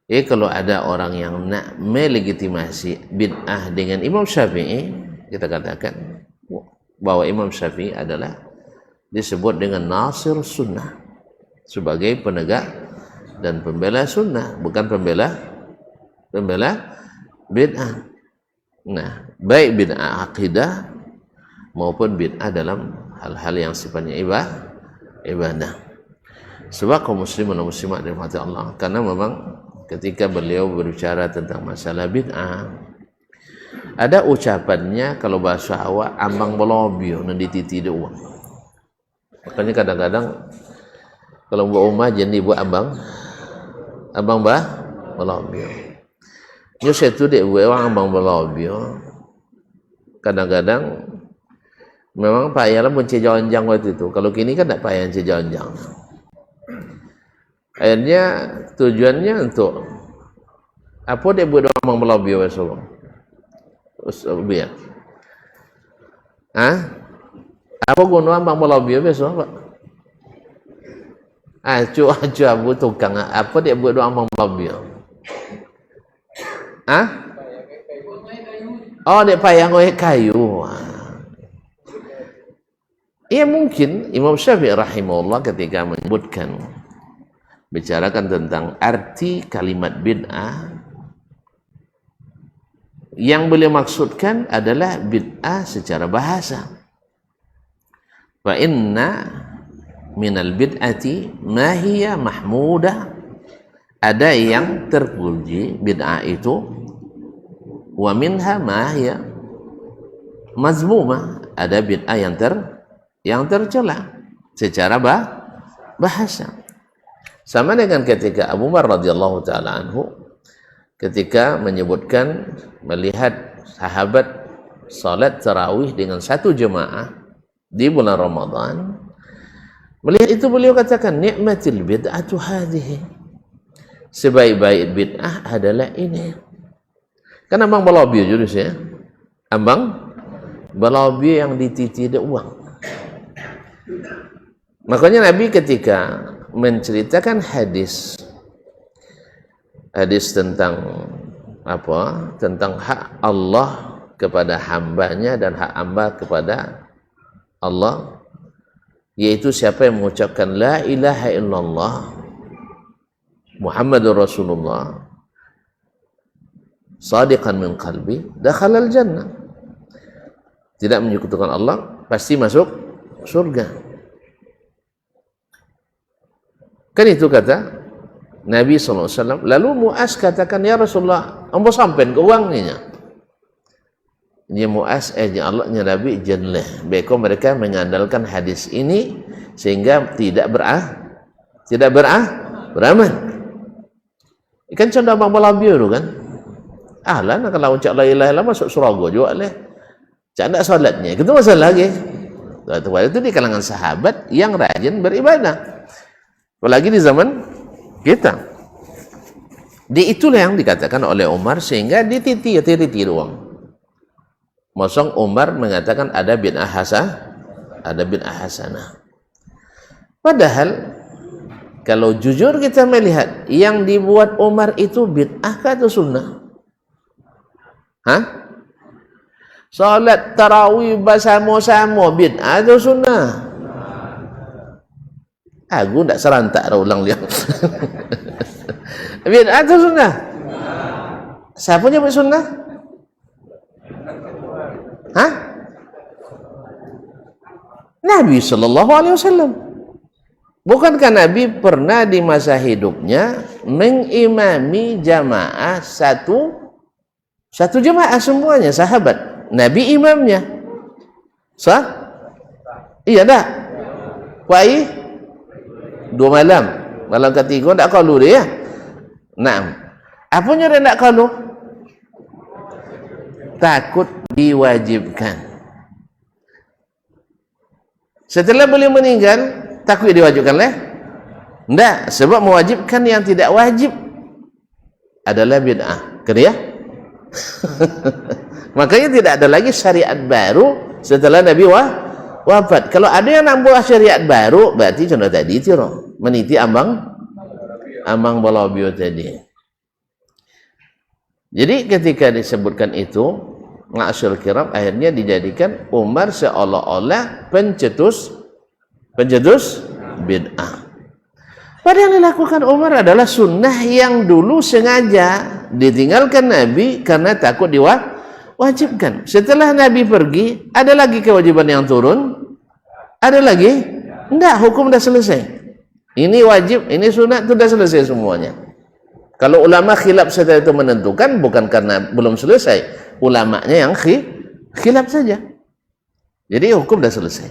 Jadi kalau ada orang yang nak melegitimasi bid'ah dengan Imam Syafi'i, kita katakan bahwa Imam Syafi'i adalah disebut dengan nasir sunnah, sebagai penegak dan pembela sunnah, bukan pembela bid'ah. Nah, baik bid'ah akidah maupun bid'ah dalam hal-hal yang sifatnya ibadah. Sebab kaum muslimin dan muslimat dirahmati Allah, karena memang ketika beliau berbicara tentang masalah bid'ah, ada ucapannya kalau bahasa awak ambang belobio nan dititi de uang. Makanya kadang-kadang kalau buat rumah jadi buat abang belobio. Nyo setu dek buat orang abang belobio. Kadang-kadang memang payah lah mencari janjang waktu itu. Kalau kini kan tak payah mencari janjang. Akhirnya tujuannya untuk apa dia buat orang abang belobio besok? Biar. Apa guna abang belobio besok? Acu abu tukang apa dia buat doa abang belobio? Oh, dia payah ngoyak kayu. Ya mungkin Imam Syafi'i rahimahullah ketika menyebutkan bicarakan tentang arti kalimat bid'ah, yang beliau maksudkan adalah bid'ah secara bahasa. Fa inna minal bid'ati ma hiya mahmudah, ada yang terpuji bid'ah itu, wa minha ma hiya mazmumah, ada bid'ah yang tercela secara bahasa. Sama dengan ketika Abu Bakar radhiyallahu taala anhu ketika menyebutkan melihat sahabat salat tarawih dengan satu jemaah di bulan Ramadan, melihat itu beliau katakan nikmatil bid'atu hadhihi, sebaik-baik bid'ah adalah ini. Kan abang balabio jurus ya, abang balabio yang dititi ada uang. Makanya Nabi ketika menceritakan hadis hadis tentang apa? Tentang hak Allah kepada hambanya dan hak hamba kepada Allah, yaitu siapa yang mengucapkan la ilaha illallah Muhammadur Rasulullah sadiqan min qalbi dakhalal jannah, tidak menyekutukan Allah pasti masuk surga. Kan itu kata Nabi SAW. Lalu Mu'az katakan, ya Rasulullah, ambo sampai ke uangnya. Ini Mu'az, Allah, Nabi jenleh. Beko mereka mengandalkan hadis ini sehingga tidak beramal. Ikan contoh abang balabio tu kan. Lah kalau ucap la ilaha illallah masuk surga juga leh. Cak tak solatnya. Itu masalah lagi. Itu di kalangan sahabat yang rajin beribadah. Apalagi di zaman kita. Itulah yang dikatakan oleh Umar sehingga dititi doang. Mosong Umar mengatakan ada bid'ah hasanah. Padahal kalau jujur kita melihat yang dibuat Umar itu bid'ah atau sunnah? Salat tarawih bersama-sama bid'ah atau sunnah? Aku tak serantak dah ulang dia. Bid'ah atau sunnah? Siapa nyebut sunnah? Nabi SAW. Bukankah Nabi pernah di masa hidupnya mengimami jamaah satu jamaah semuanya sahabat? Nabi imamnya. Sah? Iya dah. Wai 2 malam. Malam ketiga tak kalu dia. Naam. Apanya dia tak kalu? Takut diwajibkan. Setelah beliau meninggal, takut diwajibkan leh? Tidak, sebab mewajibkan yang tidak wajib adalah bid'ah. Kena ya? Makanya tidak ada lagi syariat baru setelah Nabi wafat. Kalau ada yang nak buat syariat baru, berarti contoh tadi itu meniti ambang balabio tadi. Jadi ketika disebutkan itu, ma'asyul kiram, akhirnya dijadikan Umar seolah-olah pencetus bid'ah. Padahal yang dilakukan Umar adalah sunnah yang dulu sengaja ditinggalkan Nabi karena takut diwajibkan. Setelah Nabi pergi, ada lagi kewajiban yang turun? Ada lagi? Enggak, hukum dah selesai. Ini wajib, ini sunat, itu dah selesai semuanya. Kalau ulama khilaf setelah itu menentukan, bukan karena belum selesai, ulamanya yang khilaf saja. Jadi hukum dah selesai.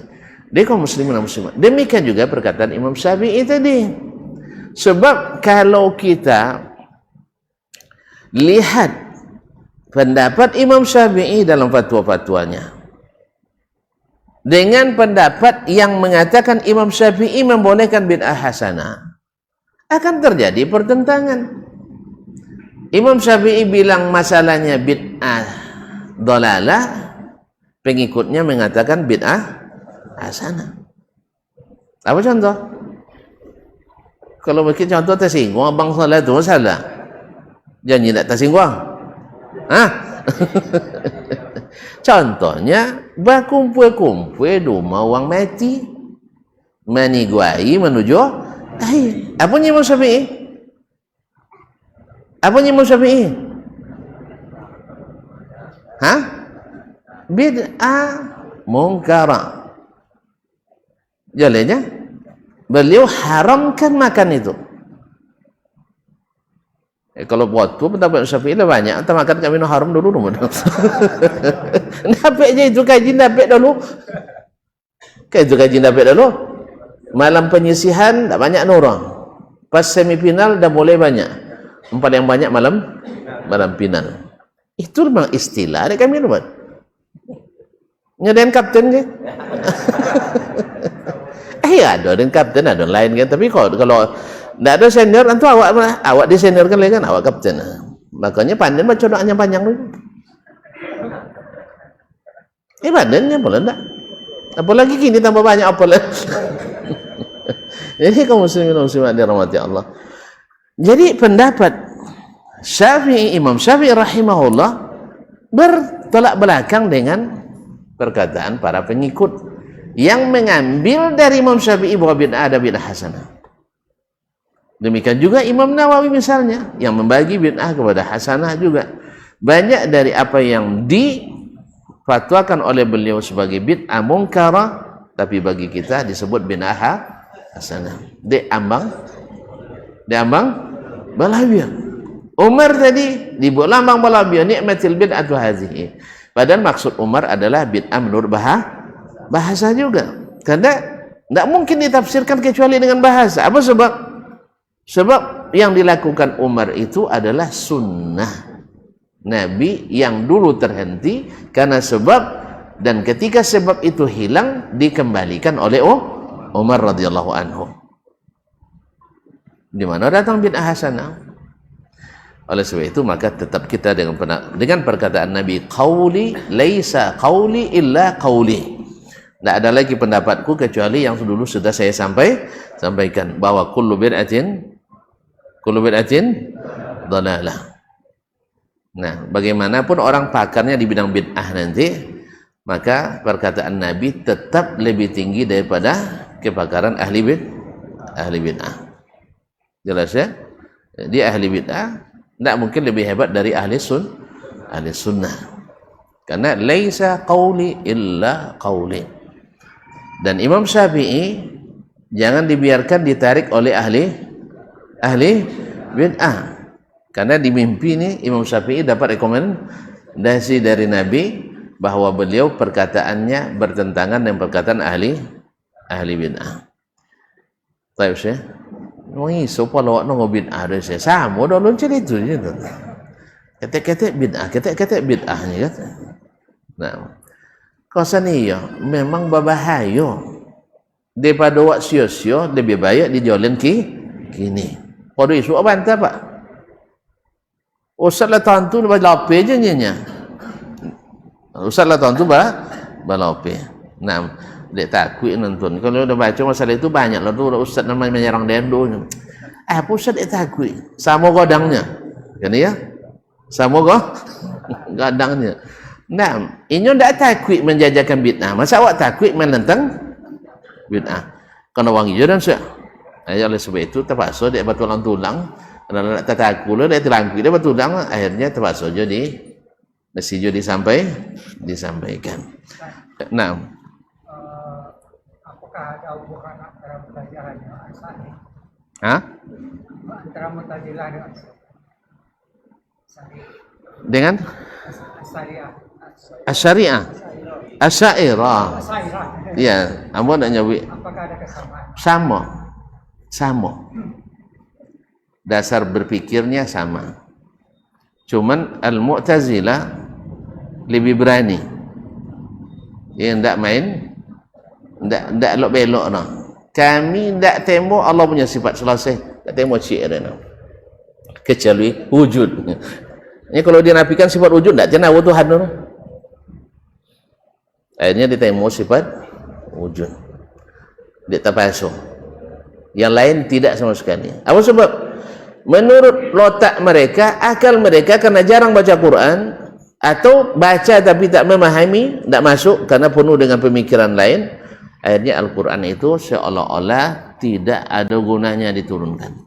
Dia kaum muslimin dan muslimat. Demikian juga perkataan Imam Syafi'i tadi. Sebab kalau kita lihat pendapat Imam Syafi'i dalam fatwa-fatwanya dengan pendapat yang mengatakan Imam Syafi'i membolehkan bid'ah hasanah, akan terjadi pertentangan. Imam Syafi'i bilang masalahnya bid'ah dalalah, pengikutnya mengatakan bid'ah hasanah. Apa contoh? Kalau bikin contoh tersinggung, abang salah tu salah. Janji tak tersinggung. Contohnya, berkumpul-kumpul di rumah orang mati, meniguai menuju akhir. Apa ni Imam Syafi'i? Apa ni Imam Syafi'i? Bid'ah mungkara. Jalannya, beliau haramkan makan itu. Kalau buat tu pendapat Syafi'i lah banyak. Kita makan kat minum haram dulu. Dapat je itu kaji dapat dulu. Kaji dapat dulu. Malam penyisihan tak banyak orang. Pas semifinal dah mulai banyak. Empat yang banyak malam final. Itu memang istilah ada kami buat. Nyadain kapten ke? Ada dan kapten ada lain kan. Tapi kalau tak ada senior, nanti awak diseniorkan lagi kan, awak kapten. Makanya pandai baca doanya panjang dulu. Pandainya boleh tak? Apalagi kini tambah banyak apalah. Jadi kaum muslimin dan muslimat dirahmati Allah. Jadi pendapat Imam Syafi'i rahimahullah bertolak belakang dengan perkataan para pengikut yang mengambil dari Imam Syafi'i bahwa bid'ah ada bid'ah hasanah. Demikian juga Imam Nawawi misalnya yang membagi bid'ah kepada hasanah juga. Banyak dari apa yang difatwakan oleh beliau sebagai bid'ah mungkarah, tapi bagi kita disebut bid'ah hasanah. Diambang balabia. Umar tadi dibuat lambang balabia, nikmatil bid'atu hazihi. Padahal maksud Umar adalah bid'ah menurut bahasa juga. Karena tidak mungkin ditafsirkan kecuali dengan bahasa. Apa sebab? Sebab yang dilakukan Umar itu adalah sunnah Nabi yang dulu terhenti karena sebab, dan ketika sebab itu hilang dikembalikan oleh Umar radhiyallahu anhu. Di mana datang bid'ah hasanah? Oleh sebab itu maka tetap kita dengan perkataan Nabi, qauli laisa qauli illa qauli. Tidak ada lagi pendapatku kecuali yang dulu sudah saya sampaikan, bahwa kullu bid'atin dhalalah. Nah, bagaimanapun orang pakarnya di bidang bid'ah nanti, maka perkataan Nabi tetap lebih tinggi daripada kepakaran ahli bid'ah. Jelas ya? Di ahli bid'ah tidak mungkin lebih hebat dari ahli sunnah. Karena laisa qauli illa qauli. Dan Imam Syafi'i jangan dibiarkan ditarik oleh ahli bid'ah. Karena di mimpi ini Imam Syafi'i dapat rekomendasi dari Nabi bahwa beliau perkataannya bertentangan dengan perkataan ahli bid'ah. Tahu saya? Mengiso pala no bid'ah ada saya. Sama dah lonceng itu je tu. Kata-kata bid'ah ni kata. Nah, kawasan ni ya memang berbahaya. Daripada wak sio-sio lebih baik dijualin kini. Pada isu apa bantah pak? Ustaz lah tahun tu balape je nya. Ustaz lah tahun tu balape. Nah, dek takut nonton. Kalau udah baca masalah itu banyak lah tu ustaz namanya menyerang dendo. Apa ustaz dek takut? Sama godangnya. Kan ya? Sama godangnya. Nah, inyo ndak takut menjajakan bid'ah. Masa awak takut menentang bid'ah? Kena wangi je dan saya. Oleh sebab itu terpaksa dia bertulang-tulang. Karena tak takut lah, dia terangkut, dia bertulang. Akhirnya terpaksa je mesti je disampaikan. Nah, ada hubungan antara Mu'tazilah dengan Asy'ariyah? Antara Mu'tazilah dengan dengan Asy'ariyah. Ya, ambo nak nyawi. Apakah ada kesamaan? Sama. Dasar berpikirnya sama. Cuman Al-Mu'tazilah lebih berani. Yang ndak main, ndak elok-belok no. Kami ndak tembok Allah punya sifat selesai. Ndak tembok syiar no. Kecuali wujud. Ini kalau dia nafikan sifat wujud ndak jenak Tuhan no. Akhirnya ditembok sifat wujud. Dia terpasung. Yang lain tidak sama sekali. Apa sebab? Menurut lotak mereka, akal mereka karena jarang baca Quran atau baca tapi tak memahami, tak masuk karena penuh dengan pemikiran lain, akhirnya Al-Quran itu seolah-olah tidak ada gunanya diturunkan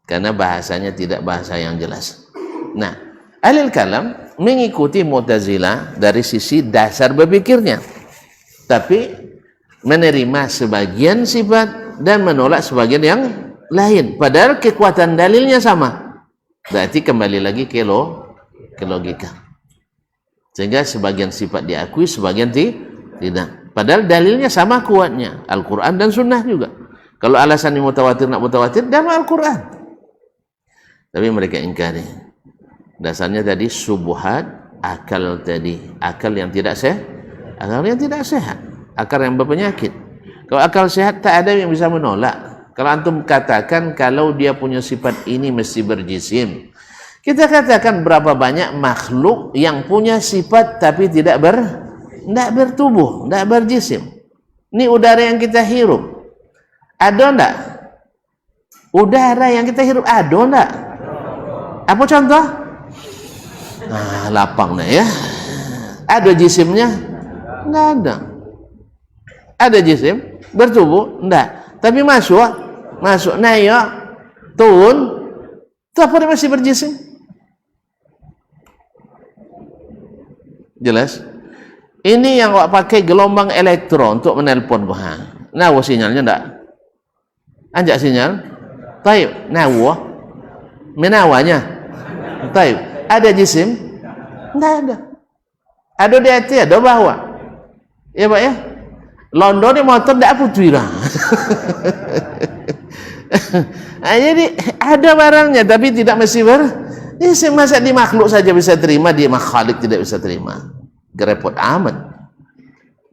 karena bahasanya tidak bahasa yang jelas. Nah, Ahlul Kalam mengikuti Mu'tazilah dari sisi dasar berpikirnya, tapi menerima sebagian sifat dan menolak sebagian yang lain, padahal kekuatan dalilnya sama. Berarti kembali lagi ke logika, sehingga sebagian sifat diakui, sebagian tidak, padahal dalilnya sama kuatnya, Al-Quran dan Sunnah juga. Kalau alasan mutawatir nak mutawatir, dalam Al-Quran, tapi mereka ingkari. Dasarnya tadi subuhat, akal tadi, akal yang tidak sehat, akal yang berpenyakit. Kalau akal sehat tak ada yang bisa menolak. Kalau antum katakan kalau dia punya sifat ini mesti berjisim, kita katakan berapa banyak makhluk yang punya sifat tapi tidak bertubuh, tidak berjisim. Ini udara yang kita hirup, ada enggak? Udara yang kita hirup ada enggak? Apa contoh? Nah, lapang nih ya. Ada jisimnya? Enggak ada. Ada jisim bertubuh? Enggak. Tapi masuk. Nah ya, turun. Tapi dia masih berjisim. Jelas? Ini yang awak pakai gelombang elektron untuk menelpon gua. Nah, sinyalnya enggak? Anjak sinyal? Taib. Nah, menawanya? Taib. Ada jisim? Enggak ada. Ada di atas, ada bawah. Ya Pak ya? London ni motor enggak putih lah. Jadi ada barangnya tapi tidak mesti ini masa di makhluk saja bisa terima, di makhluk tidak bisa terima. Gerepot amat.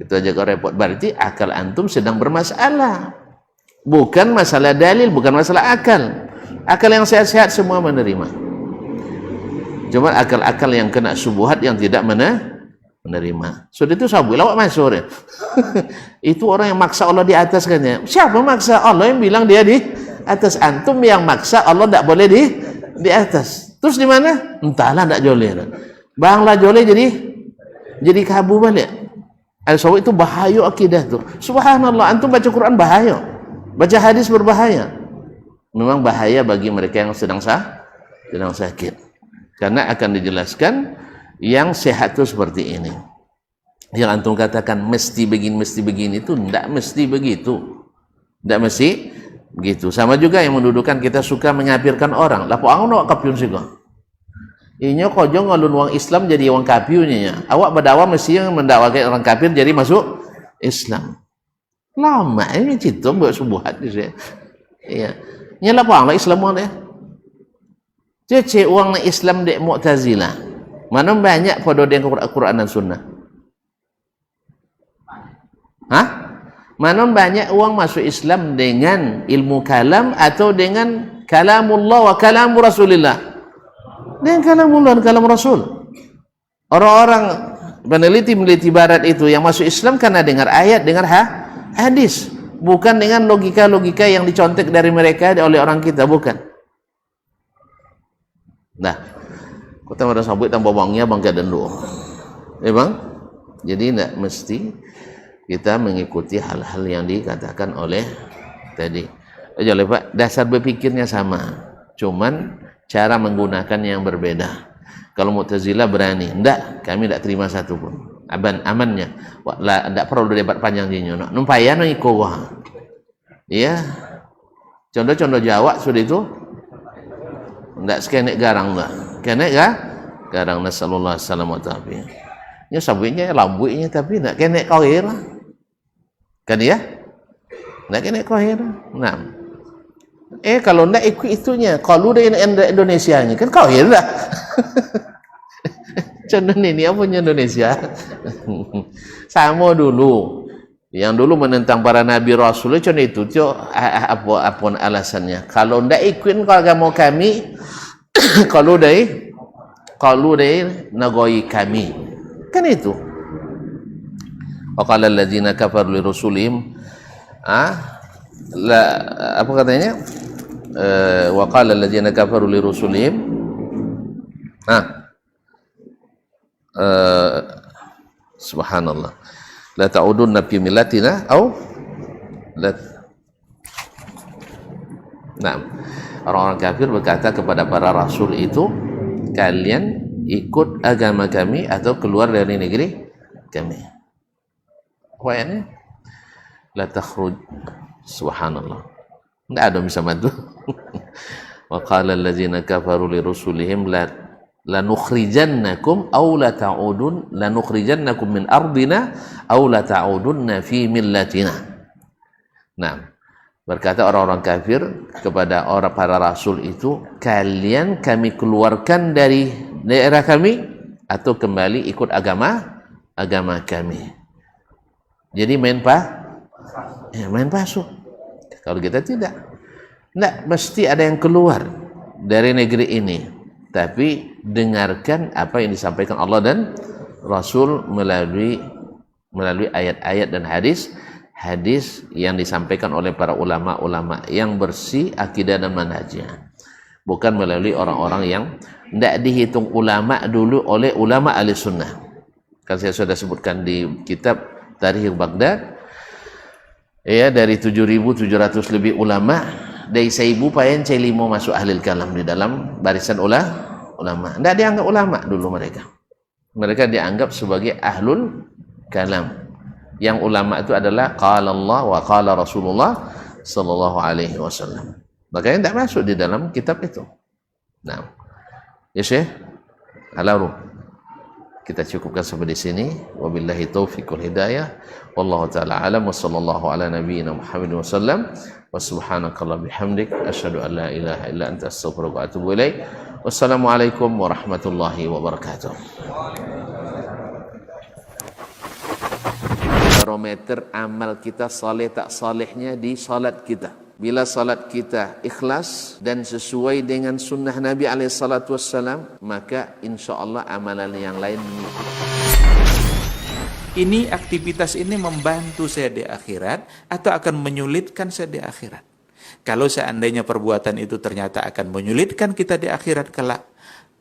Itu aja gerepot. Berarti akal antum sedang bermasalah. Bukan masalah dalil, bukan masalah akal. Akal yang sehat-sehat semua menerima. Cuma akal-akal yang kena subuhat yang tidak menerima. Sudah itu sabu lawak masuk ya. Itu orang yang maksa Allah di atas kan ya. Siapa maksa? Allah yang bilang dia di atas. Antum yang maksa Allah tidak boleh di atas. Terus di mana? Entahlah, tidak joleh. Banglah joleh jadi kabu balik. Al-Sawi itu bahaya akidah tuh. Subhanallah, antum baca Quran bahaya. Baca hadis berbahaya. Memang bahaya bagi mereka yang sedang sakit. Karena akan dijelaskan yang sehat itu seperti ini. Yang antum katakan mesti begini itu tidak mesti begitu. Tidak mesti begitu. Sama juga yang mendudukan kita suka menyapirkan orang. Lah poang nak kapiun sih kok. Inyo kojo ngalun wong Islam jadi wong kafirnya. Awak berdakwah mesti yang mendakwakan orang kafir jadi masuk Islam. Lama ini cerita buat subuhat dia. Iya. Nyala poang lah Islam orang dia. Cece uang Islam dek Mu'tazilah. Mana banyak pada yang Quran dan Sunnah? Hah? Mana banyak uang masuk Islam dengan ilmu kalam atau dengan kalamullah wa kalamu Rasulillah? Dengan kalamullah dan kalam Rasul. Orang-orang peneliti barat itu yang masuk Islam karena dengar ayat, dengar hadis, bukan dengan logika-logika yang dicontek dari mereka oleh orang kita, bukan. Nah, kita ada sabut tambah bangnya bangga dan doa. Bang? Jadi tidak mesti kita mengikuti hal-hal yang dikatakan oleh tadi. Jangan lupa dasar berpikirnya sama, cuman cara menggunakan yang berbeda. Kalau Mu'tazilah berani, enggak, kami tidak terima satu pun. Amannya, tidak perlu debat panjang jinyo. Numpayan ikut wah. Iya. Contoh-contoh Jawa sudah itu. Enggak sekenek garang lah. Kenek garang nasallallahu alaihi wasallam tapi. Nya sabunya lambunya tapi enggak kenek kauhir lah. Kan ya? Enggak kenek kauhir. Nah. Kalau enggak ikut itunya, kalau dari Indonesianya kan kauhir lah. Contoh ini apa punya Indonesia? Sama dulu. Yang dulu menentang para nabi rasul contoh itu apa alasannya? Kalau ndak ikut agama kami, kalau dari negoi kami. Kan itu. Wa qala alladziina kafaru li rusulihim apa katanya? Wa qala alladziina kafaru li rusulihim subhanallah. La ta'udunna fi millatina au la. Nah, orang-orang kafir berkata kepada para rasul itu, kalian ikut agama kami atau keluar dari negeri kami. Apa ini? La takhruj. Subhanallah. Enggak ada bisa bantu. Wa qala alladziina kafaru li rusulihim lanukhrijannakum aw la ta'udun lanukhrijannakum min ardina aw la ta'udunna fi millatina. Nah, berkata orang-orang kafir kepada orang para rasul itu, kalian kami keluarkan dari daerah kami atau kembali ikut agama kami. Jadi main pasuk. Kalau kita tidak mesti ada yang keluar dari negeri ini. Tapi dengarkan apa yang disampaikan Allah dan Rasul melalui ayat-ayat dan hadis yang disampaikan oleh para ulama-ulama yang bersih akidah dan manhajnya. bukan melalui orang-orang yang tidak dihitung ulama dulu oleh ulama ahli sunnah. Kan saya sudah sebutkan di kitab Tarikh Baghdad, ya, dari 7.700 lebih ulama, dari 1.000 payen C5 masuk ahli kalam di dalam barisan ulama. Tidak dianggap ulama dulu mereka. Mereka dianggap sebagai ahlul kalam. Yang ulama itu adalah qala Allah wa qala Rasulullah sallallahu alaihi wasallam. Makanya tidak masuk di dalam kitab itu. Nah, ya Syekh, alarum. Kita cukupkan sampai di sini. Wabillahi taufiq wal hidayah. Wallahu taala alam wa sallallahu ala nabiyyina Muhammad wasallam. Wa subhanakallah bihamdik asyhadu an la ilaha illa anta astaghfiruka wa atubu ilaik. Wassalamualaikum warahmatullahi wabarakatuh. Barometer amal kita saleh tak salehnya di salat kita. Bila salat kita ikhlas dan sesuai dengan sunnah Nabi SAW, maka insya Allah amalan yang lain mengikuti. Ini aktivitas ini membantu saya di akhirat atau akan menyulitkan saya di akhirat? Kalau seandainya perbuatan itu ternyata akan menyulitkan kita di akhirat kelak,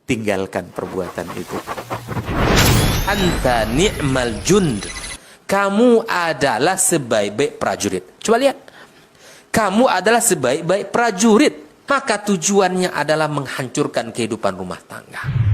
tinggalkan perbuatan itu. Anta ni'mal jund. Kamu adalah sebaik-baik prajurit. Coba lihat. Kamu adalah sebaik-baik prajurit. Maka tujuannya adalah menghancurkan kehidupan rumah tangga.